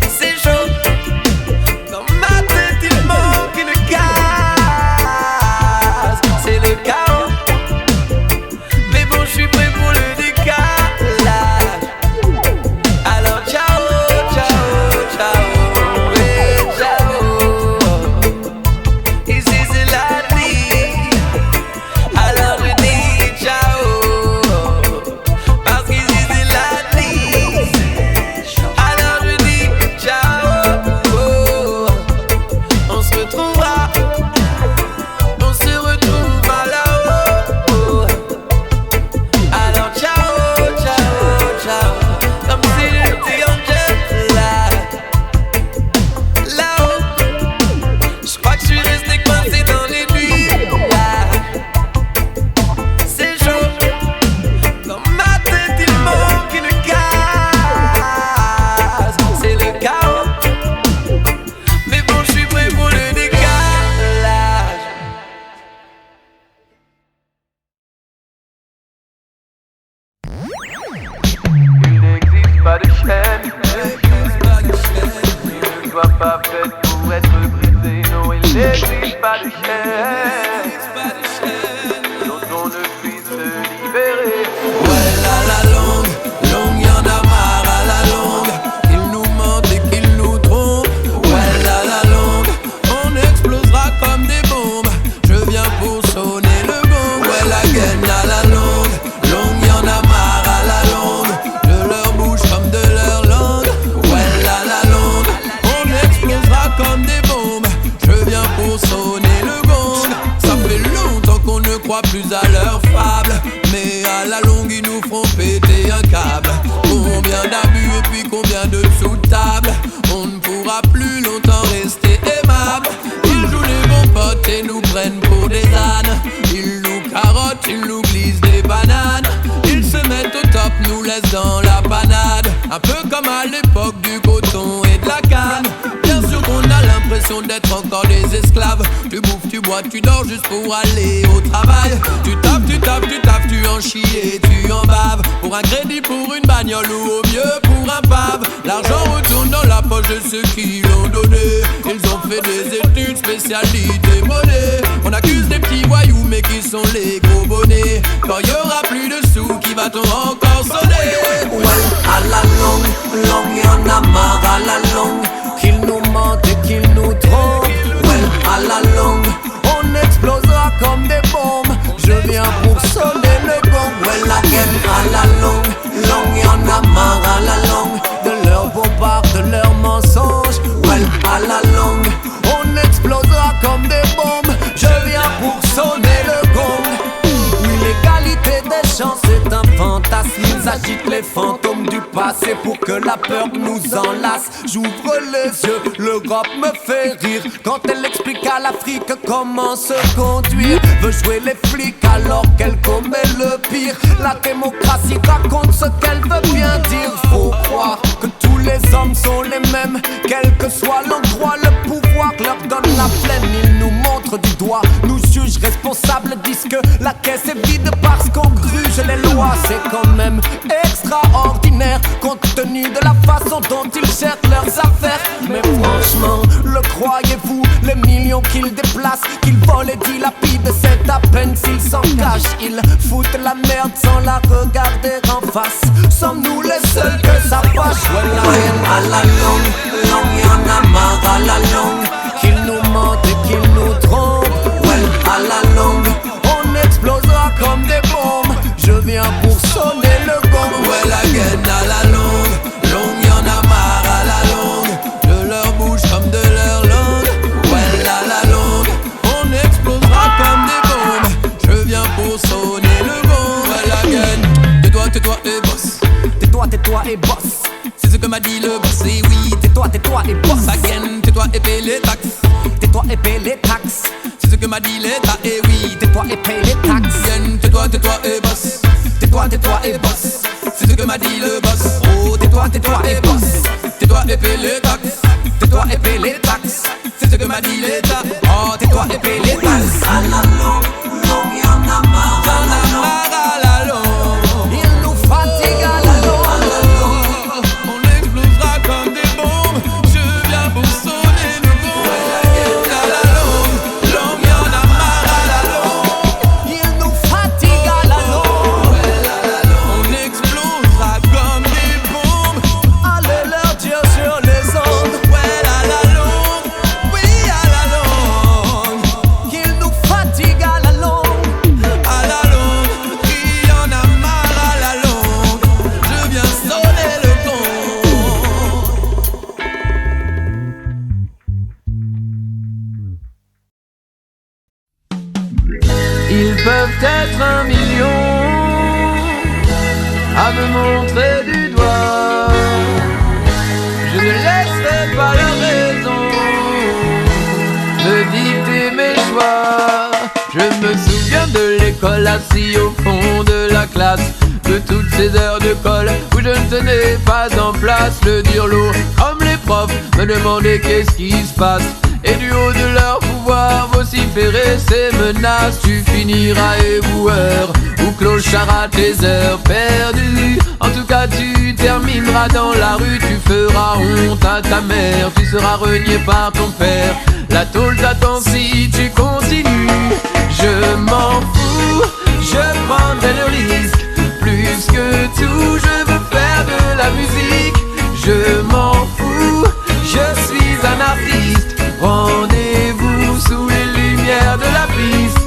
C'est chaud, dans ma tête il manque une case. C'est le chaos, mais bon je suis prêt pour le décalage. Alors ciao, ciao, ciao, et ciao. Ici c'est la vie, alors je dis ciao. Parce qu'ici c'est la vie, alors je dis ciao. On se retrouvera, on se retrouvera là-haut. Alors ciao, ciao, ciao. Comme si j'étais en jet lag. Là-haut, je crois que je suis resté coincé dans les nuages. C'est chaud, dans ma tête il manque une case. C'est le chaos, mais bon je suis prêt pour le décalage. Il n'existe pas de chaîne, il ne soit pas fait pour être brisé. Non, il n'existe pas de chaîne dont on ne puisse se libérer. Ouais, à la longue, longue, y'en a marre à la longue. Qu'ils nous mentent et qu'ils nous trompent. Ouais, à la longue, on explosera comme des bombes. Je viens pour sonner le gong. Ouais, la gaine à la longue, longue, y'en a marre à la longue. De leur bouche comme de leur langue. Ouais, à la longue, on explosera comme des bombes. Je viens pour sonner le gong. Ça fait longtemps qu'on ne croit plus à leurs fables, mais à la longue ils nous feront péter un câble. Combien d'abus et puis combien de sous-tables. On ne pourra plus longtemps rester aimable. Ils jouent les bons potes et nous prennent pour des ânes. Ils nous carottent, ils nous glissent des bananes. Ils se mettent au top, nous laissent dans la panade. Un peu comme à l'époque du coton et de la canne. Bien sûr qu'on a l'impression d'être encore des esclaves. Tu bouffes, tu bois toi tu dors juste pour aller au travail. Tu tapes, tu en chies et tu en baves. Pour un crédit, pour une bagnole ou au mieux pour un pave. L'argent retourne dans la poche de ceux qui l'ont donné. Ils ont fait des études, spécialité monnaie. On accuse des petits voyous mais qui sont les gros bonnets. Quand y aura plus de sous, qui va-t-on encore sonner? Well, à la longue, y'en a marre à la longue. Qu'ils nous mentent et qu'ils nous trompent. Well, à la longue, on explosera comme des bombes. Je viens pour sonner le gong. Well, again, à la longue, y'en a marre à la longue. De leurs bombards, de leurs mensonges. Well, à la longue, on explosera comme des bombes. Je viens pour sonner le gong. Oui, l'égalité des chances c'est un fantasme. Ils agitent les fantômes du passé pour que la peur nous enlace. J'ouvre les yeux, l'Europe me fait rire quand elle explique à l'Afrique comment se conduire. Veut jouer les flics alors qu'elle commet le pire. La démocratie raconte ce qu'elle veut bien dire. Faut croire que tous les hommes sont les mêmes, quel que soit l'endroit. Le pouvoir leur donne la flemme. Ils nous montrent du doigt, nous jugent responsables, disent que la caisse est vide parce qu'on gruge les lois. C'est quand même extraordinaire compte tenu de la façon dont ils gèrent leurs affaires. Mais franchement, le croyez-vous, les millions qu'ils déplacent, qu'ils volent et dilapident, c'est à peine s'ils s'en cachent. Ils foutent la merde sans la regarder en face. Sommes-nous les seuls que ça fâche? À la longue, y'en a marre à la longue. Qu'ils nous mentent et qu'ils nous trompent. Well, à la longue, on explosera comme des bombes. Je viens pour sonner le gong. Well, again, à la longue, y'en a marre à la longue. De leur bouche comme de leur langue. Well, à la longue, on explosera comme des bombes. Je viens pour sonner le gong. Well, again, tais-toi et bosse. Tais-toi et bosse. C'est ce que m'a dit le boss, et oui. Tais-toi et bosse. Again, tais-toi et paye les taxes. Tais-toi et paye les taxes. C'est ce que m'a dit l'État, et oui. Tais-toi et paye les taxes. Again, tais-toi et bosse. Tais-toi et bosse. C'est ce que m'a dit le boss. Oh, tais-toi et bosse. Tais-toi et paye les taxes. Tais-toi et paye les taxes. C'est ce que m'a dit l'État. Oh, tais-toi et paye les taxes. À la longue, y'en a marre à la longue. À la longue, Ils nous fatiguent à la longue. on explosera comme des bombes. Je viens pour sonner le gong. À la longue, y'en a marre à la longue. Ils nous fatiguent à la longue. On explosera comme des bombes. Allez leur dire sur les ondes. Ouais, à la longue, oui, à la longue. Qu'ils nous fatiguent à la longue. À la longue, il y en a marre à la longue. Je viens sonner le gong. Ils peuvent être 1 million à me montrer du doigt. Je ne laisserai pas leur raison me dicter mes choix. Je me souviens de l'école assis au fond de la classe, de toutes ces heures de colle où je ne tenais pas en place. Le dur lot, comme les profs, me demandaient qu'est-ce qui se passe. Et du haut de leur pouvoir vociférer ces menaces, tu finiras éboueur ou clochard à tes heures perdues. En tout cas tu termineras dans la rue, tu feras honte à ta mère, tu seras renié par ton père. La tôle t'attend si tu continues. Je m'en fous, je prendrai le risque. Plus que tout, je veux faire de la musique. Je m'en fous, je suis un artiste. Rendez-vous sous les lumières de la piste.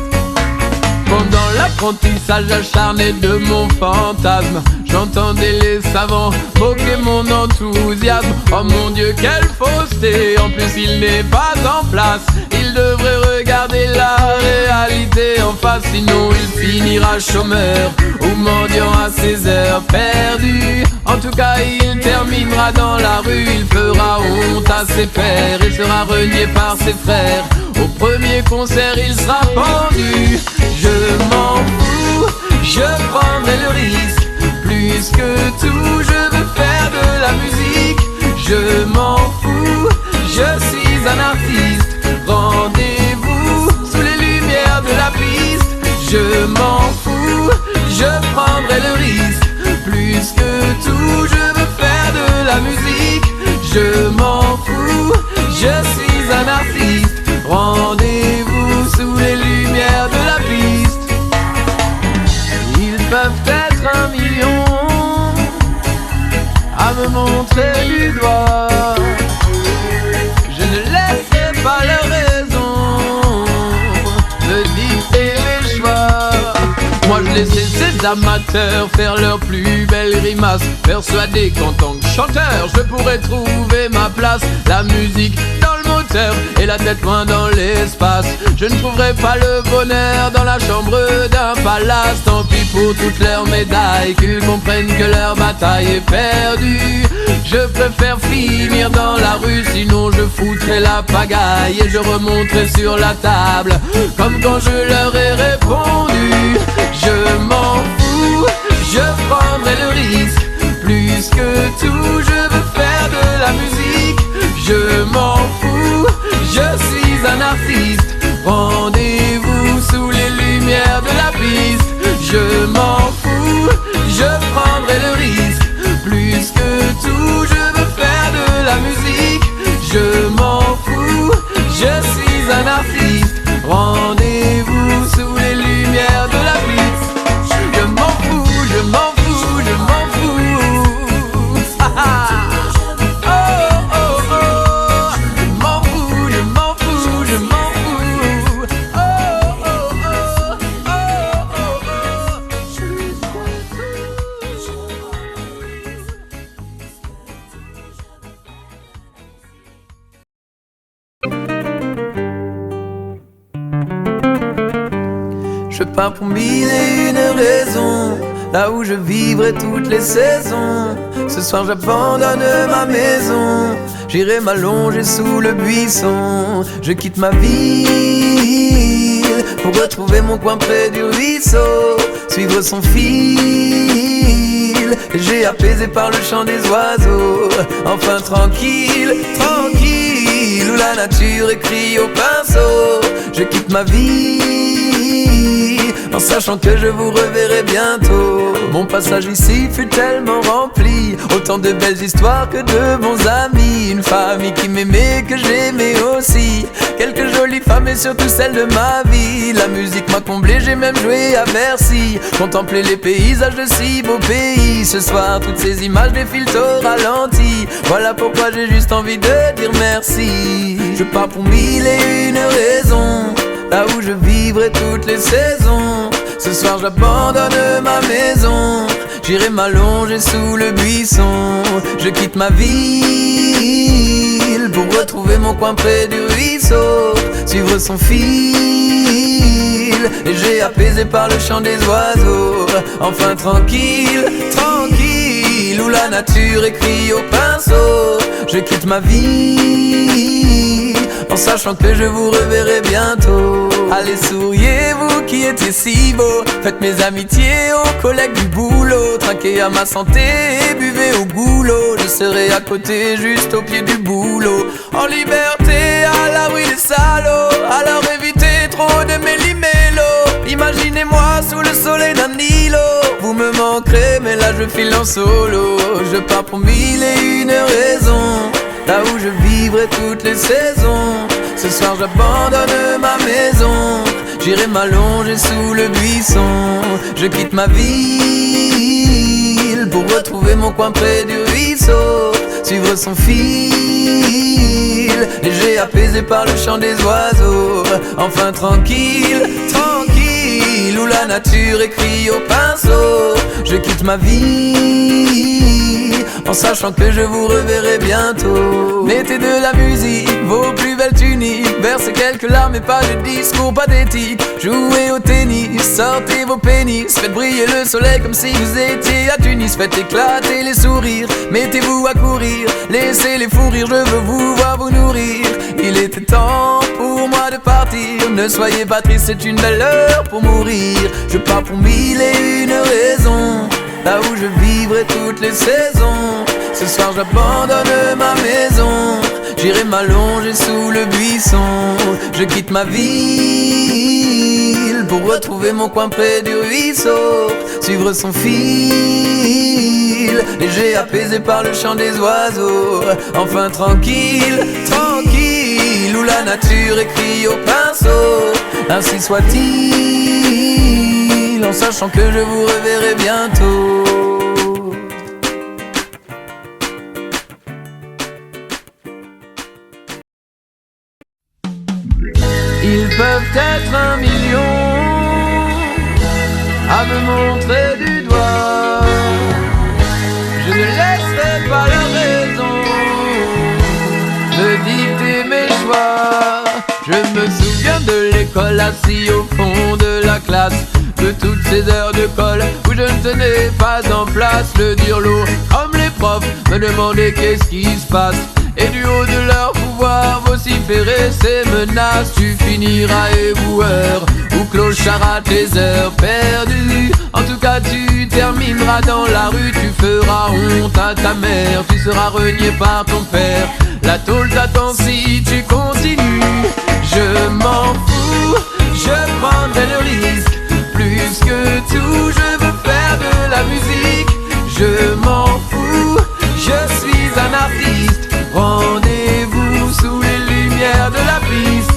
Pendant l'apprentissage acharné de mon fantasme, j'entendais les savants moquer mon enthousiasme. Oh mon Dieu, quelle fausseté! En plus il n'est pas en place. Il devrait regarder la réalité en face, sinon il finira chômeur ou mendiant à ses heures perdues. En tout cas il terminera dans la rue, il fera honte à ses pairs et sera renié par ses frères. Au premier concert il sera pendu. Je m'en fous, je prendrai le risque. Plus que tout, je veux faire de la musique. Je m'en fous, je suis un artiste. Rendez-vous sous les prendrai le risque. Plus que tout, je veux faire de la musique. Je m'en fous, je suis un artiste. Rendez-vous sous les lumières de la piste. Ils peuvent être 1 million à me montrer du doigt. Je ne laisserai pas leur raison de dicter mes choix. Moi je laissais ces amateurs faire leurs plus belles grimaces, persuadé qu'en tant que chanteur je pourrais trouver ma place. La musique dans le moteur et la tête loin dans l'espace. Je ne trouverai pas le bonheur dans la chambre d'un palace. Tant pis pour toutes leurs médailles, qu'ils comprennent que leur bataille est perdue. Je préfère finir dans la rue, sinon je foutrais la pagaille. Et je remonterai sur la table, comme quand je leur ai répondu. Je m'en fous, je prendrai le risque. Plus que tout, je veux faire de la musique. Je m'en fous, je suis un artiste. Rendez-vous sous les lumières de la piste. Je m'en fous, je prendrai le risque. Plus que tout, je veux faire de la musique. Je m'en fous, je suis un artiste. Rendez-vous sous les lumières de la piste. Je m'en fous, je m'en fous, je m'en fous. Ah ah. Oh oh oh. Je m'en fous, je m'en fous, je m'en fous. Oh oh oh. Oh oh Je pars pour 1001 raisons, là où je vivrai toutes les saisons. Ce soir j'abandonne ma maison, j'irai m'allonger sous le buisson. Je quitte ma ville pour retrouver mon coin près du ruisseau, suivre son fil, j'ai apaisé par le chant des oiseaux. Enfin tranquille, tranquille, où la nature écrit au pinceau. Je quitte ma vie en sachant que je vous reverrai bientôt. Mon passage ici fut tellement rempli, autant de belles histoires que de bons amis. Une famille qui m'aimait, que j'aimais aussi, quelques jolies femmes et surtout celles de ma vie. La musique m'a comblé, j'ai même joué à Bercy, contempler les paysages de si beaux pays. Ce soir toutes ces images défilent au ralenti, voilà pourquoi j'ai juste envie de dire merci. Je pars pour 1001 raisons, là où je vivrai toutes les saisons. Ce soir j'abandonne ma maison, j'irai m'allonger sous le buisson. Je quitte ma ville pour retrouver mon coin près du ruisseau, suivre son fil, et j'ai apaisé par le chant des oiseaux. Enfin tranquille, tranquille, où la nature écrit au pinceau. Je quitte ma vie en sachant que je vous reverrai bientôt. Allez souriez vous qui étiez si beaux, faites mes amitiés aux collègues du boulot. Trinquez à ma santé et buvez au goulot, je serai à côté juste au pied du boulot. En liberté à l'abri des salauds, alors évitez trop de méli-mélo. Imaginez-moi sous le soleil d'un îlot, vous me manquerez mais là je file en solo. Je pars pour 1001 raisons, là où je vivrai toutes les saisons. Ce soir j'abandonne ma maison, j'irai m'allonger sous le buisson. Je quitte ma ville pour retrouver mon coin près du ruisseau, suivre son fil, et j'ai apaisé par le chant des oiseaux. Enfin tranquille, tranquille, où la nature écrit au pinceau. Je quitte ma vie en sachant que je vous reverrai bientôt. Mettez de la musique, vos plus belles tuniques, versez quelques larmes et pas de discours pathétiques. Jouez au tennis, sortez vos pénis, faites briller le soleil comme si vous étiez à Tunis. Faites éclater les sourires, mettez-vous à courir, laissez les fous rire, je veux vous voir vous nourrir. Il était temps pour moi de partir, ne soyez pas triste, c'est une belle heure pour mourir. Je pars pour 1001 raisons, là où je vivrai toutes les saisons. Ce soir j'abandonne ma maison, j'irai m'allonger sous le buisson. Je quitte ma ville seul pour retrouver mon coin près du ruisseau, suivre son fil, léger apaisé par le chant des oiseaux. Enfin tranquille, tranquille, où la nature écrit au pinceau. Ainsi soit-il, en sachant que je vous reverrai bientôt. Ils peuvent être 1 million à me montrer du doigt. Je ne laisserai pas leur raison me dicter mes choix. Je me souviens de l'école assis au fond de la classe, de toutes ces heures de colle où je ne tenais pas en place. Le dur lot, comme les profs, me demandaient qu'est-ce qui se passe. Et du haut de leur pouvoir vociférer ces menaces, tu finiras éboueur ou clochard à tes heures perdues. En tout cas tu termineras dans la rue, tu feras honte à ta mère, tu seras renié par ton père. La tôle t'attend si tu continues. Je m'en fous, je prendrai le risque. Plus que tout, je veux faire de la musique. Je m'en fous, je suis un artiste. Rendez-vous sous les lumières de la piste.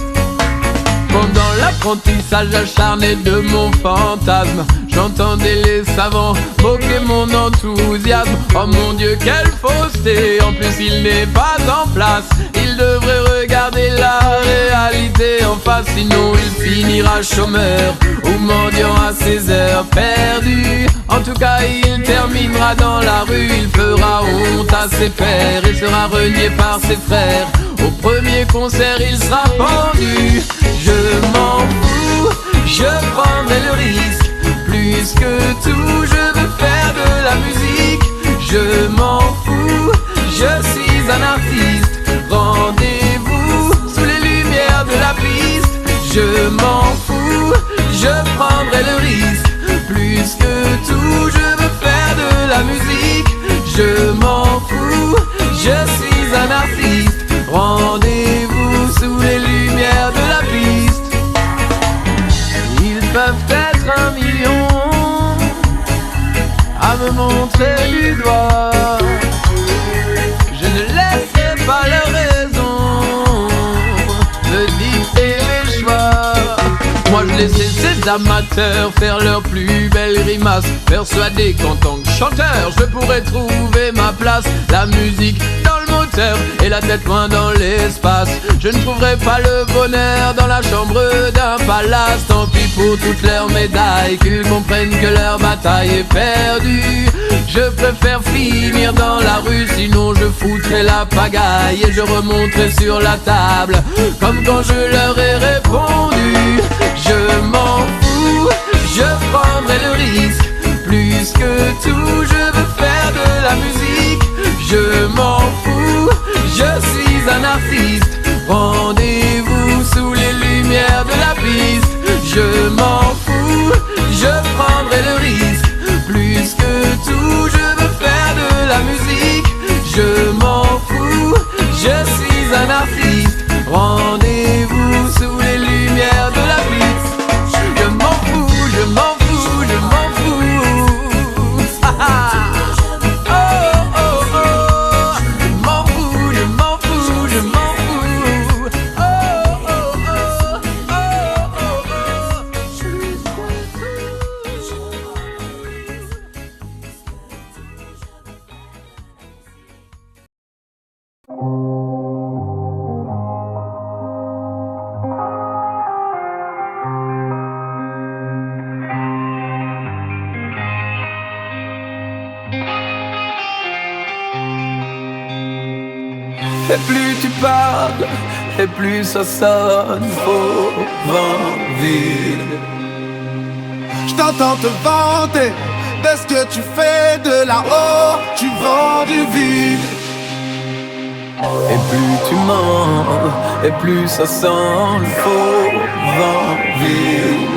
Pendant l'apprentissage acharné de mon fantasme, j'entendais les savants moquer mon enthousiasme. Oh mon Dieu, quelle fausseté! En plus il n'est pas en place. Il devrait regarder la réalité en face, sinon il finira chômeur ou mendiant à ses heures perdues. En tout cas il terminera dans la rue, il fera honte à ses pères et sera renié par ses frères. Au premier concert il sera pendu. Je m'en fous, je prendrai le risque. Plus que tout, je veux faire de la musique. Je m'en fous, je suis un artiste. Rendez-vous sous les lumières de la piste. Je m'en fous, je prendrai le risque. Plus que tout, je veux faire de la musique. Je m'en fous, je suis un artiste. Rendez-vous sous les lumières de la piste. Ils peuvent être 1 million à me montrer du doigt. Je ne laisserai pas leur raison de dicter mes choix. Moi je laissais ces amateurs faire leurs plus belles grimaces, persuadé qu'en tant que chanteur je pourrais trouver ma place. La musique dans le moteur et la tête loin dans l'espace. Je ne trouverai pas le bonheur dans la chambre d'un palace. Tant pis pour toutes leurs médailles, qu'ils comprennent que leur bataille est perdue. Je préfère finir dans la rue, sinon je foutrai la pagaille. Et je remonterai sur la table, comme quand je leur ai répondu. Je m'en fous, je prendrai le risque. Plus que tout, je veux faire de la musique. Je m'en fous, je suis un artiste. Rendez-vous sous les lumières de la piste. Je m'en fous, je prendrai le risque. Plus que tout, je veux faire de la musique. Je m'en fous, je suis un artiste. Rendez-vous sous les lumières de la piste. Je m'en fous, je m'en fous, je m'en fous. Et plus tu parles, et plus ça sonne faux, vent vide. Je t'entends te vanter de ce que tu fais de là-haut, tu vends du vide. Et plus tu mens, et plus ça sent le faux vent vide.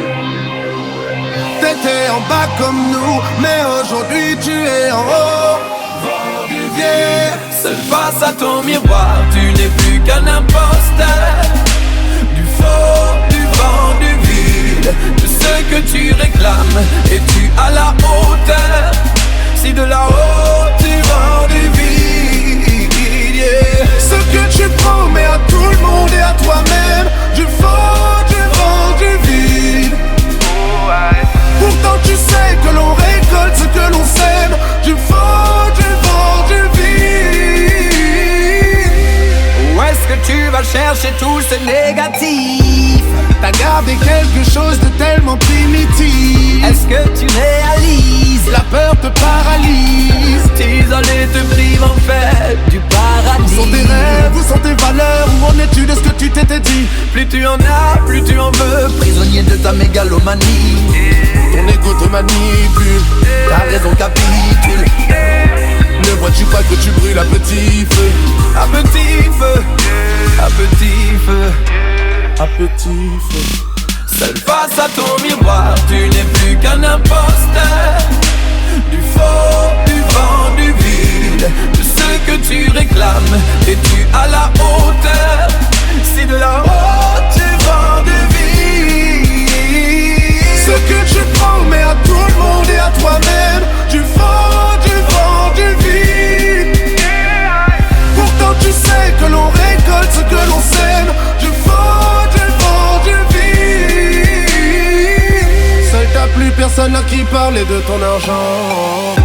T'étais en bas comme nous, mais aujourd'hui tu es en haut. Vent du vide. Seul face à ton miroir, tu n'es plus qu'un imposteur. Du faux, du vent, du vide. vide de ce que tu réclames. Es-tu à la hauteur? Si de là-haut tu vends du vide, yeah. Ce que tu promets à tout le monde et à toi-même, du faux, du vent, du vide. Pourtant tu sais que l'on récolte ce que l'on sème, du faux, du vent, du vide. Où est-ce que tu vas chercher tout ce négatif? T'as gardé quelque chose de tellement primitif. Est-ce que tu réalises? La peur te paralyse. T'isole et te prive en fait du paradis. Où sont tes rêves, où sont tes valeurs? Où en es-tu de ce que tu t'étais dit? Plus tu en as, plus tu en veux. Prisonnier de ta mégalomanie. Ton égo te manipule, Ta raison capitule. ne vois-tu pas que tu brûles à petit feu? À petit feu, à petit feu, À petit feu. seul face à ton miroir, tu n'es plus qu'un imposteur. Du faux, du vent, du vide, de ce que tu réclames. Es-tu à la hauteur? Si de là-haut tu vends du vide. Ce que tu promets à tout le monde et à toi-même, du faux, du vent, du vide. Pourtant tu sais que l'on récolte ce que l'on sème, du faux, du vent, du vide. Seul t'as plus personne à qui parler de ton argent.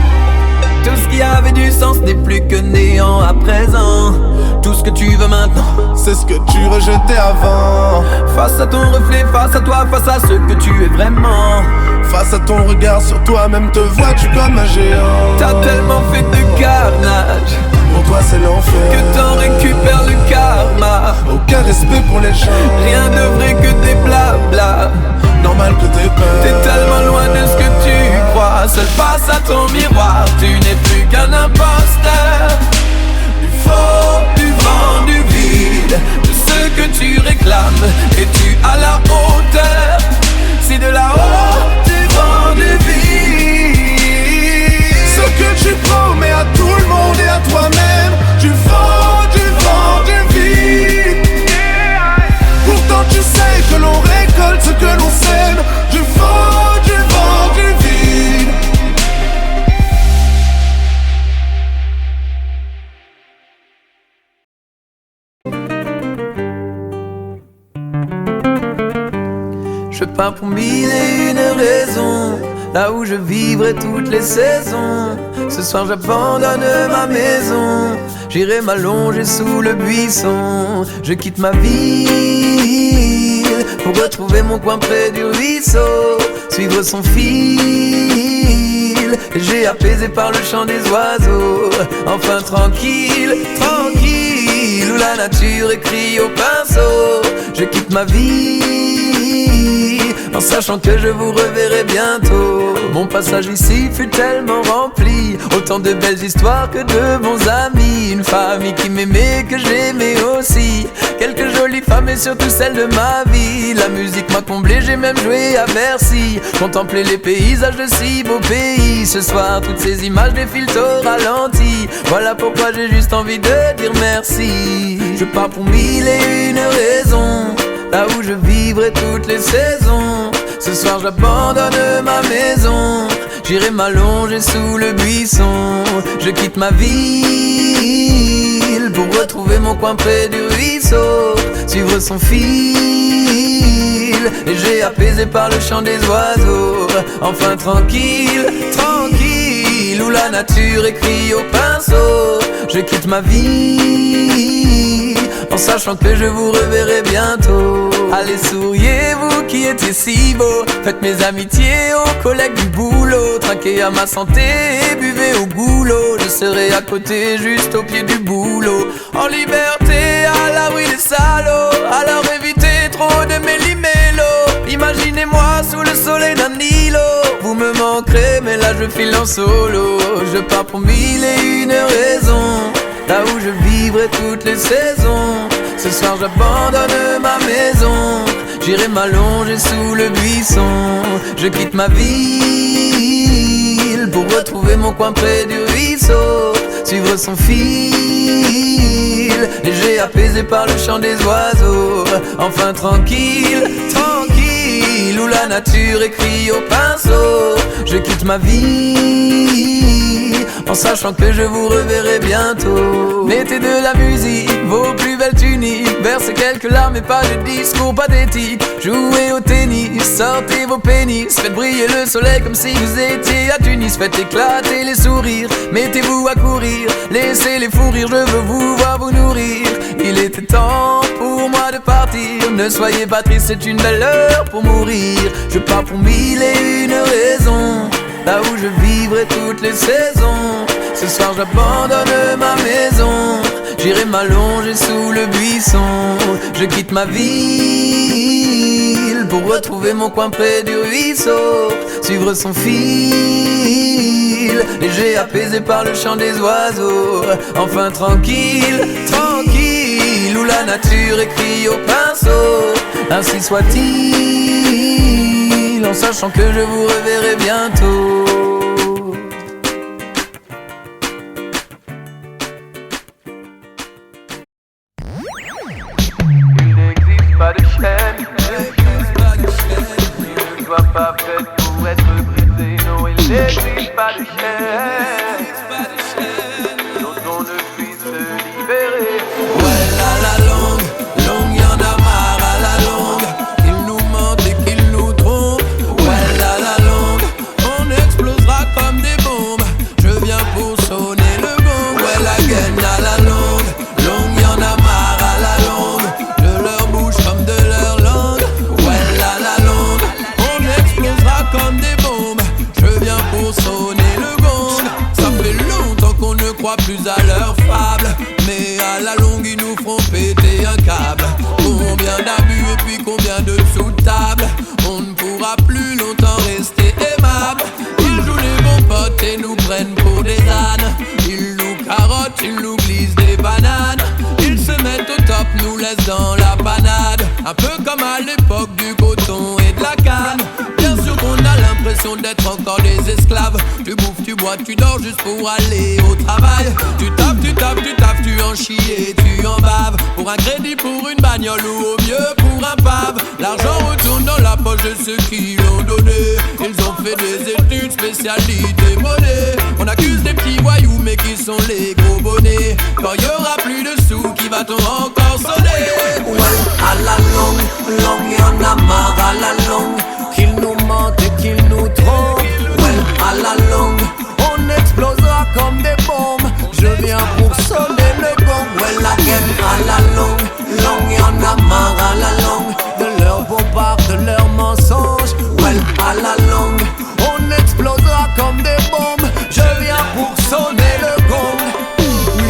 Tout ce qui avait du sens n'est plus que néant à présent. Tout ce que tu veux maintenant, C'est ce que tu rejetais avant. face à ton reflet, face à toi, face à ce que tu es vraiment. Face à ton regard sur toi-même, te vois-tu comme un géant? T'as tellement fait de carnage Pour toi c'est l'enfer, que t'en récupères le karma. aucun respect pour les gens. Rien de vrai que des blabla. Normal que t'aies peur. T'es tellement loin de ce que tu crois. Seul face à ton miroir, tu n'es plus qu'un imposteur. Du faux, du vent, du vide, de ce que tu réclames. Es-tu à la hauteur? Si de là-haut tu vends du vide. Ce que tu promets à tout le monde et à toi-même, du faux, du vent, du vide. Pourtant tu sais que l'on récolte ce que l'on sème, du faux, du vent, du vide. Je pars pour mille et une raisons, là où je vivrai toutes les saisons. Ce soir j'abandonne ma maison, j'irai m'allonger sous le buisson. Je quitte ma ville pour retrouver mon coin près du ruisseau, suivre son fil, j'ai apaisé par le chant des oiseaux. Enfin tranquille, tranquille, où la nature écrit au pinceau. Je quitte ma vie en sachant que je vous reverrai bientôt. Mon passage ici fut tellement rempli, autant de belles histoires que de bons amis. Une famille qui m'aimait, que j'aimais aussi, quelques jolies femmes et surtout celles de ma vie. La musique m'a comblé, j'ai même joué à Bercy, contempler les paysages de si beaux pays. Ce soir toutes ces images défilent au ralenti, voilà pourquoi j'ai juste envie de dire merci. Je pars pour mille et une raisons, là où je vivrai toutes les saisons. Ce soir j'abandonne ma maison, j'irai m'allonger sous le buisson. Je quitte ma ville pour retrouver mon coin près du ruisseau, suivre son fil, léger apaisé par le chant des oiseaux. Enfin tranquille, tranquille, où la nature écrit au pinceau. Je quitte ma vie en sachant que je vous reverrai bientôt. Allez souriez vous qui étiez si beaux, faites mes amitiés aux collègues du boulot. Trinquez à ma santé et buvez au goulot, je serai à côté juste au pied du boulot. En liberté à l'abri des salauds, alors évitez trop de méli-mélo. Imaginez-moi sous le soleil d'un îlot, vous me manquerez mais là je file en solo. Je pars pour mille et une raisons, là où je vivrai toutes les saisons. Ce soir j'abandonne ma maison, j'irai m'allonger sous le buisson. Je quitte ma ville pour retrouver mon coin près du ruisseau, suivre son fil, léger apaisé par le chant des oiseaux. Enfin tranquille, tranquille, tranquille où la nature écrit au pinceau. Je quitte ma vie en sachant que je vous reverrai bientôt. Mettez de la musique, vos plus belles tuniques, versez quelques larmes et pas de discours pathétiques. Jouez au tennis, sortez vos pénis, faites briller le soleil comme si vous étiez à Tunis. Faites éclater les sourires, mettez-vous à courir, laissez les fous rire, je veux vous voir vous nourrir. Il était temps pour moi de partir, ne soyez pas triste, c'est une belle heure pour mourir. Je pars pour 1001 raisons, là où je vivrai toutes les saisons. Ce soir j'abandonne ma maison, j'irai m'allonger sous le buisson. Je quitte ma ville pour retrouver mon coin près du ruisseau, suivre son fil, léger apaisé par le chant des oiseaux. Enfin tranquille, tranquille, où la nature écrit au pinceau. Ainsi soit-il, en sachant que je vous reverrai bientôt. Pas de chaîne, il ne soit pas fait pour être brisé. Non, il n'existe pas de chaîne dont on ne puisse se libérer. Ouais, à la longue, longue, y'en a marre à la longue. Qu'ils nous mentent et qu'ils nous trompent. Ouais, à la longue, on explosera comme des bombes. Je viens pour sonner le gong. Ouais, la gaine à la longue, longue, y'en a marre à la longue. De leur bouche comme de leur langue. Ouais, à la longue, on explosera comme des bombes. Je viens pour sonner le gong. Ça fait longtemps qu'on ne croit plus à leurs fables, mais à la longue ils nous feront péter un câble. Combien d'abus et puis combien de sous-tables. On ne pourra plus longtemps rester aimable. Ils jouent les bons potes et nous prennent pour des ânes. Ils nous carottent, ils nous glissent des bananes. Ils se mettent au top, nous laissent dans la panade. Un peu comme à l'époque du coton et de la canne. Bien sûr qu'on a l'impression d'être encore des esclaves. Tu bouffes, tu bois, tu dors juste pour aller au travail. Tu tapes, tu tapes, tu tapes, tu en chies et tu en baves. Pour un crédit, pour une bagnole ou au mieux pour un pave. L'argent retourne dans la poche de ceux qui l'ont donné. Ils ont fait des études, spécialité monnaie. On accuse des petits voyous mais qui sont les gros bonnets. Quand il y aura plus de sous, qui va-t-on encore sonner? Ouais, à la longue, longue, y'en a marre à la longue. Qu'ils nous mentent et qu'ils nous trompent. Ouais, à la longue, on explosera comme des bombes. Je viens pour sonner le gong. Ouais, la guerre à la longue, longue, y'en a marre à la longue. De leurs bombards, de leurs mensonges. Ouais, à la longue, on explosera comme des bombes. Je viens pour sonner le gong.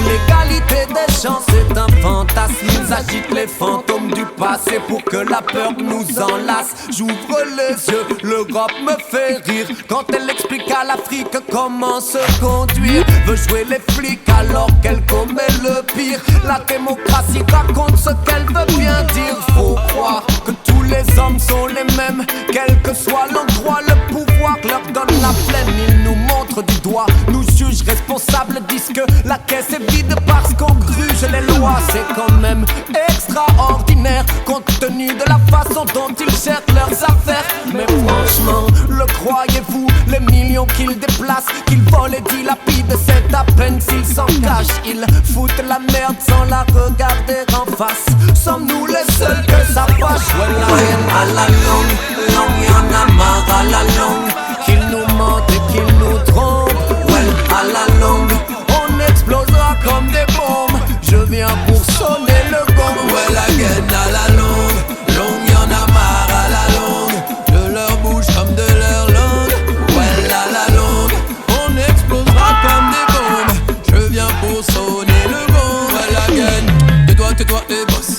L'égalité des chances est un fantasme. Ils agitent les fantômes du passé pour que la peur nous enlace. J'ouvre les yeux, l'Europe me fait rire quand elle explique à l'Afrique comment se conduire. Veut jouer les flics alors qu'elle commet le pire. La démocratie raconte ce qu'elle veut bien dire. Faut croire que tous les hommes sont les mêmes, quel que soit l'endroit. Le pouvoir leur donne la flemme. Ils nous montrent du doigt, nous jugent responsables, disent que la caisse est vide parce qu'on gruge les lois. C'est quand même extraordinaire compte tenu de la façon dont ils gèrent leurs affaires. Mais franchement, le croyez-vous, les millions qu'ils déplacent, qu'ils volent et dilapident, c'est à peine s'ils s'en cachent. Ils foutent la merde sans la regarder en face. Sommes-nous les seuls que ça fâche? Ouais, à la longue, longue, y'en a marre à la longue. Qu'ils nous mentent et qu'ils nous trompent. Ouais, à la longue, on explosera comme des bombes. Je viens pour sonner le gong. Ouais, la gaine à la longue, longue, y'en a marre à la longue. De leur bouche comme de leur langue. Ouais, à la longue, on explosera comme des bombes. Je viens pour sonner le gong. Ouais, la gaine, tais-toi et boss.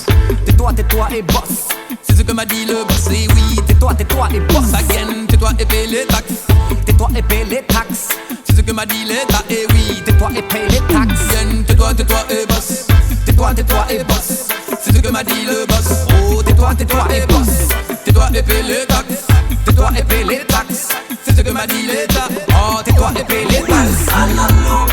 Tais-toi et boss. C'est ce que m'a dit le boss, et oui. Tais-toi et boss. Again, tais-toi et paye les taxes. Tais-toi et paye les taxes. C'est ce que m'a dit l'État, et oui. Tais-toi et paye les taxes. Again, tais-toi et boss. Tais-toi et boss. C'est ce que m'a dit le boss. Oh, tais-toi et boss. Tais-toi et paye les taxes. Tais-toi et paye les taxes. C'est ce que m'a dit l'État. Oh, tais-toi et paye les taxes. À la longue,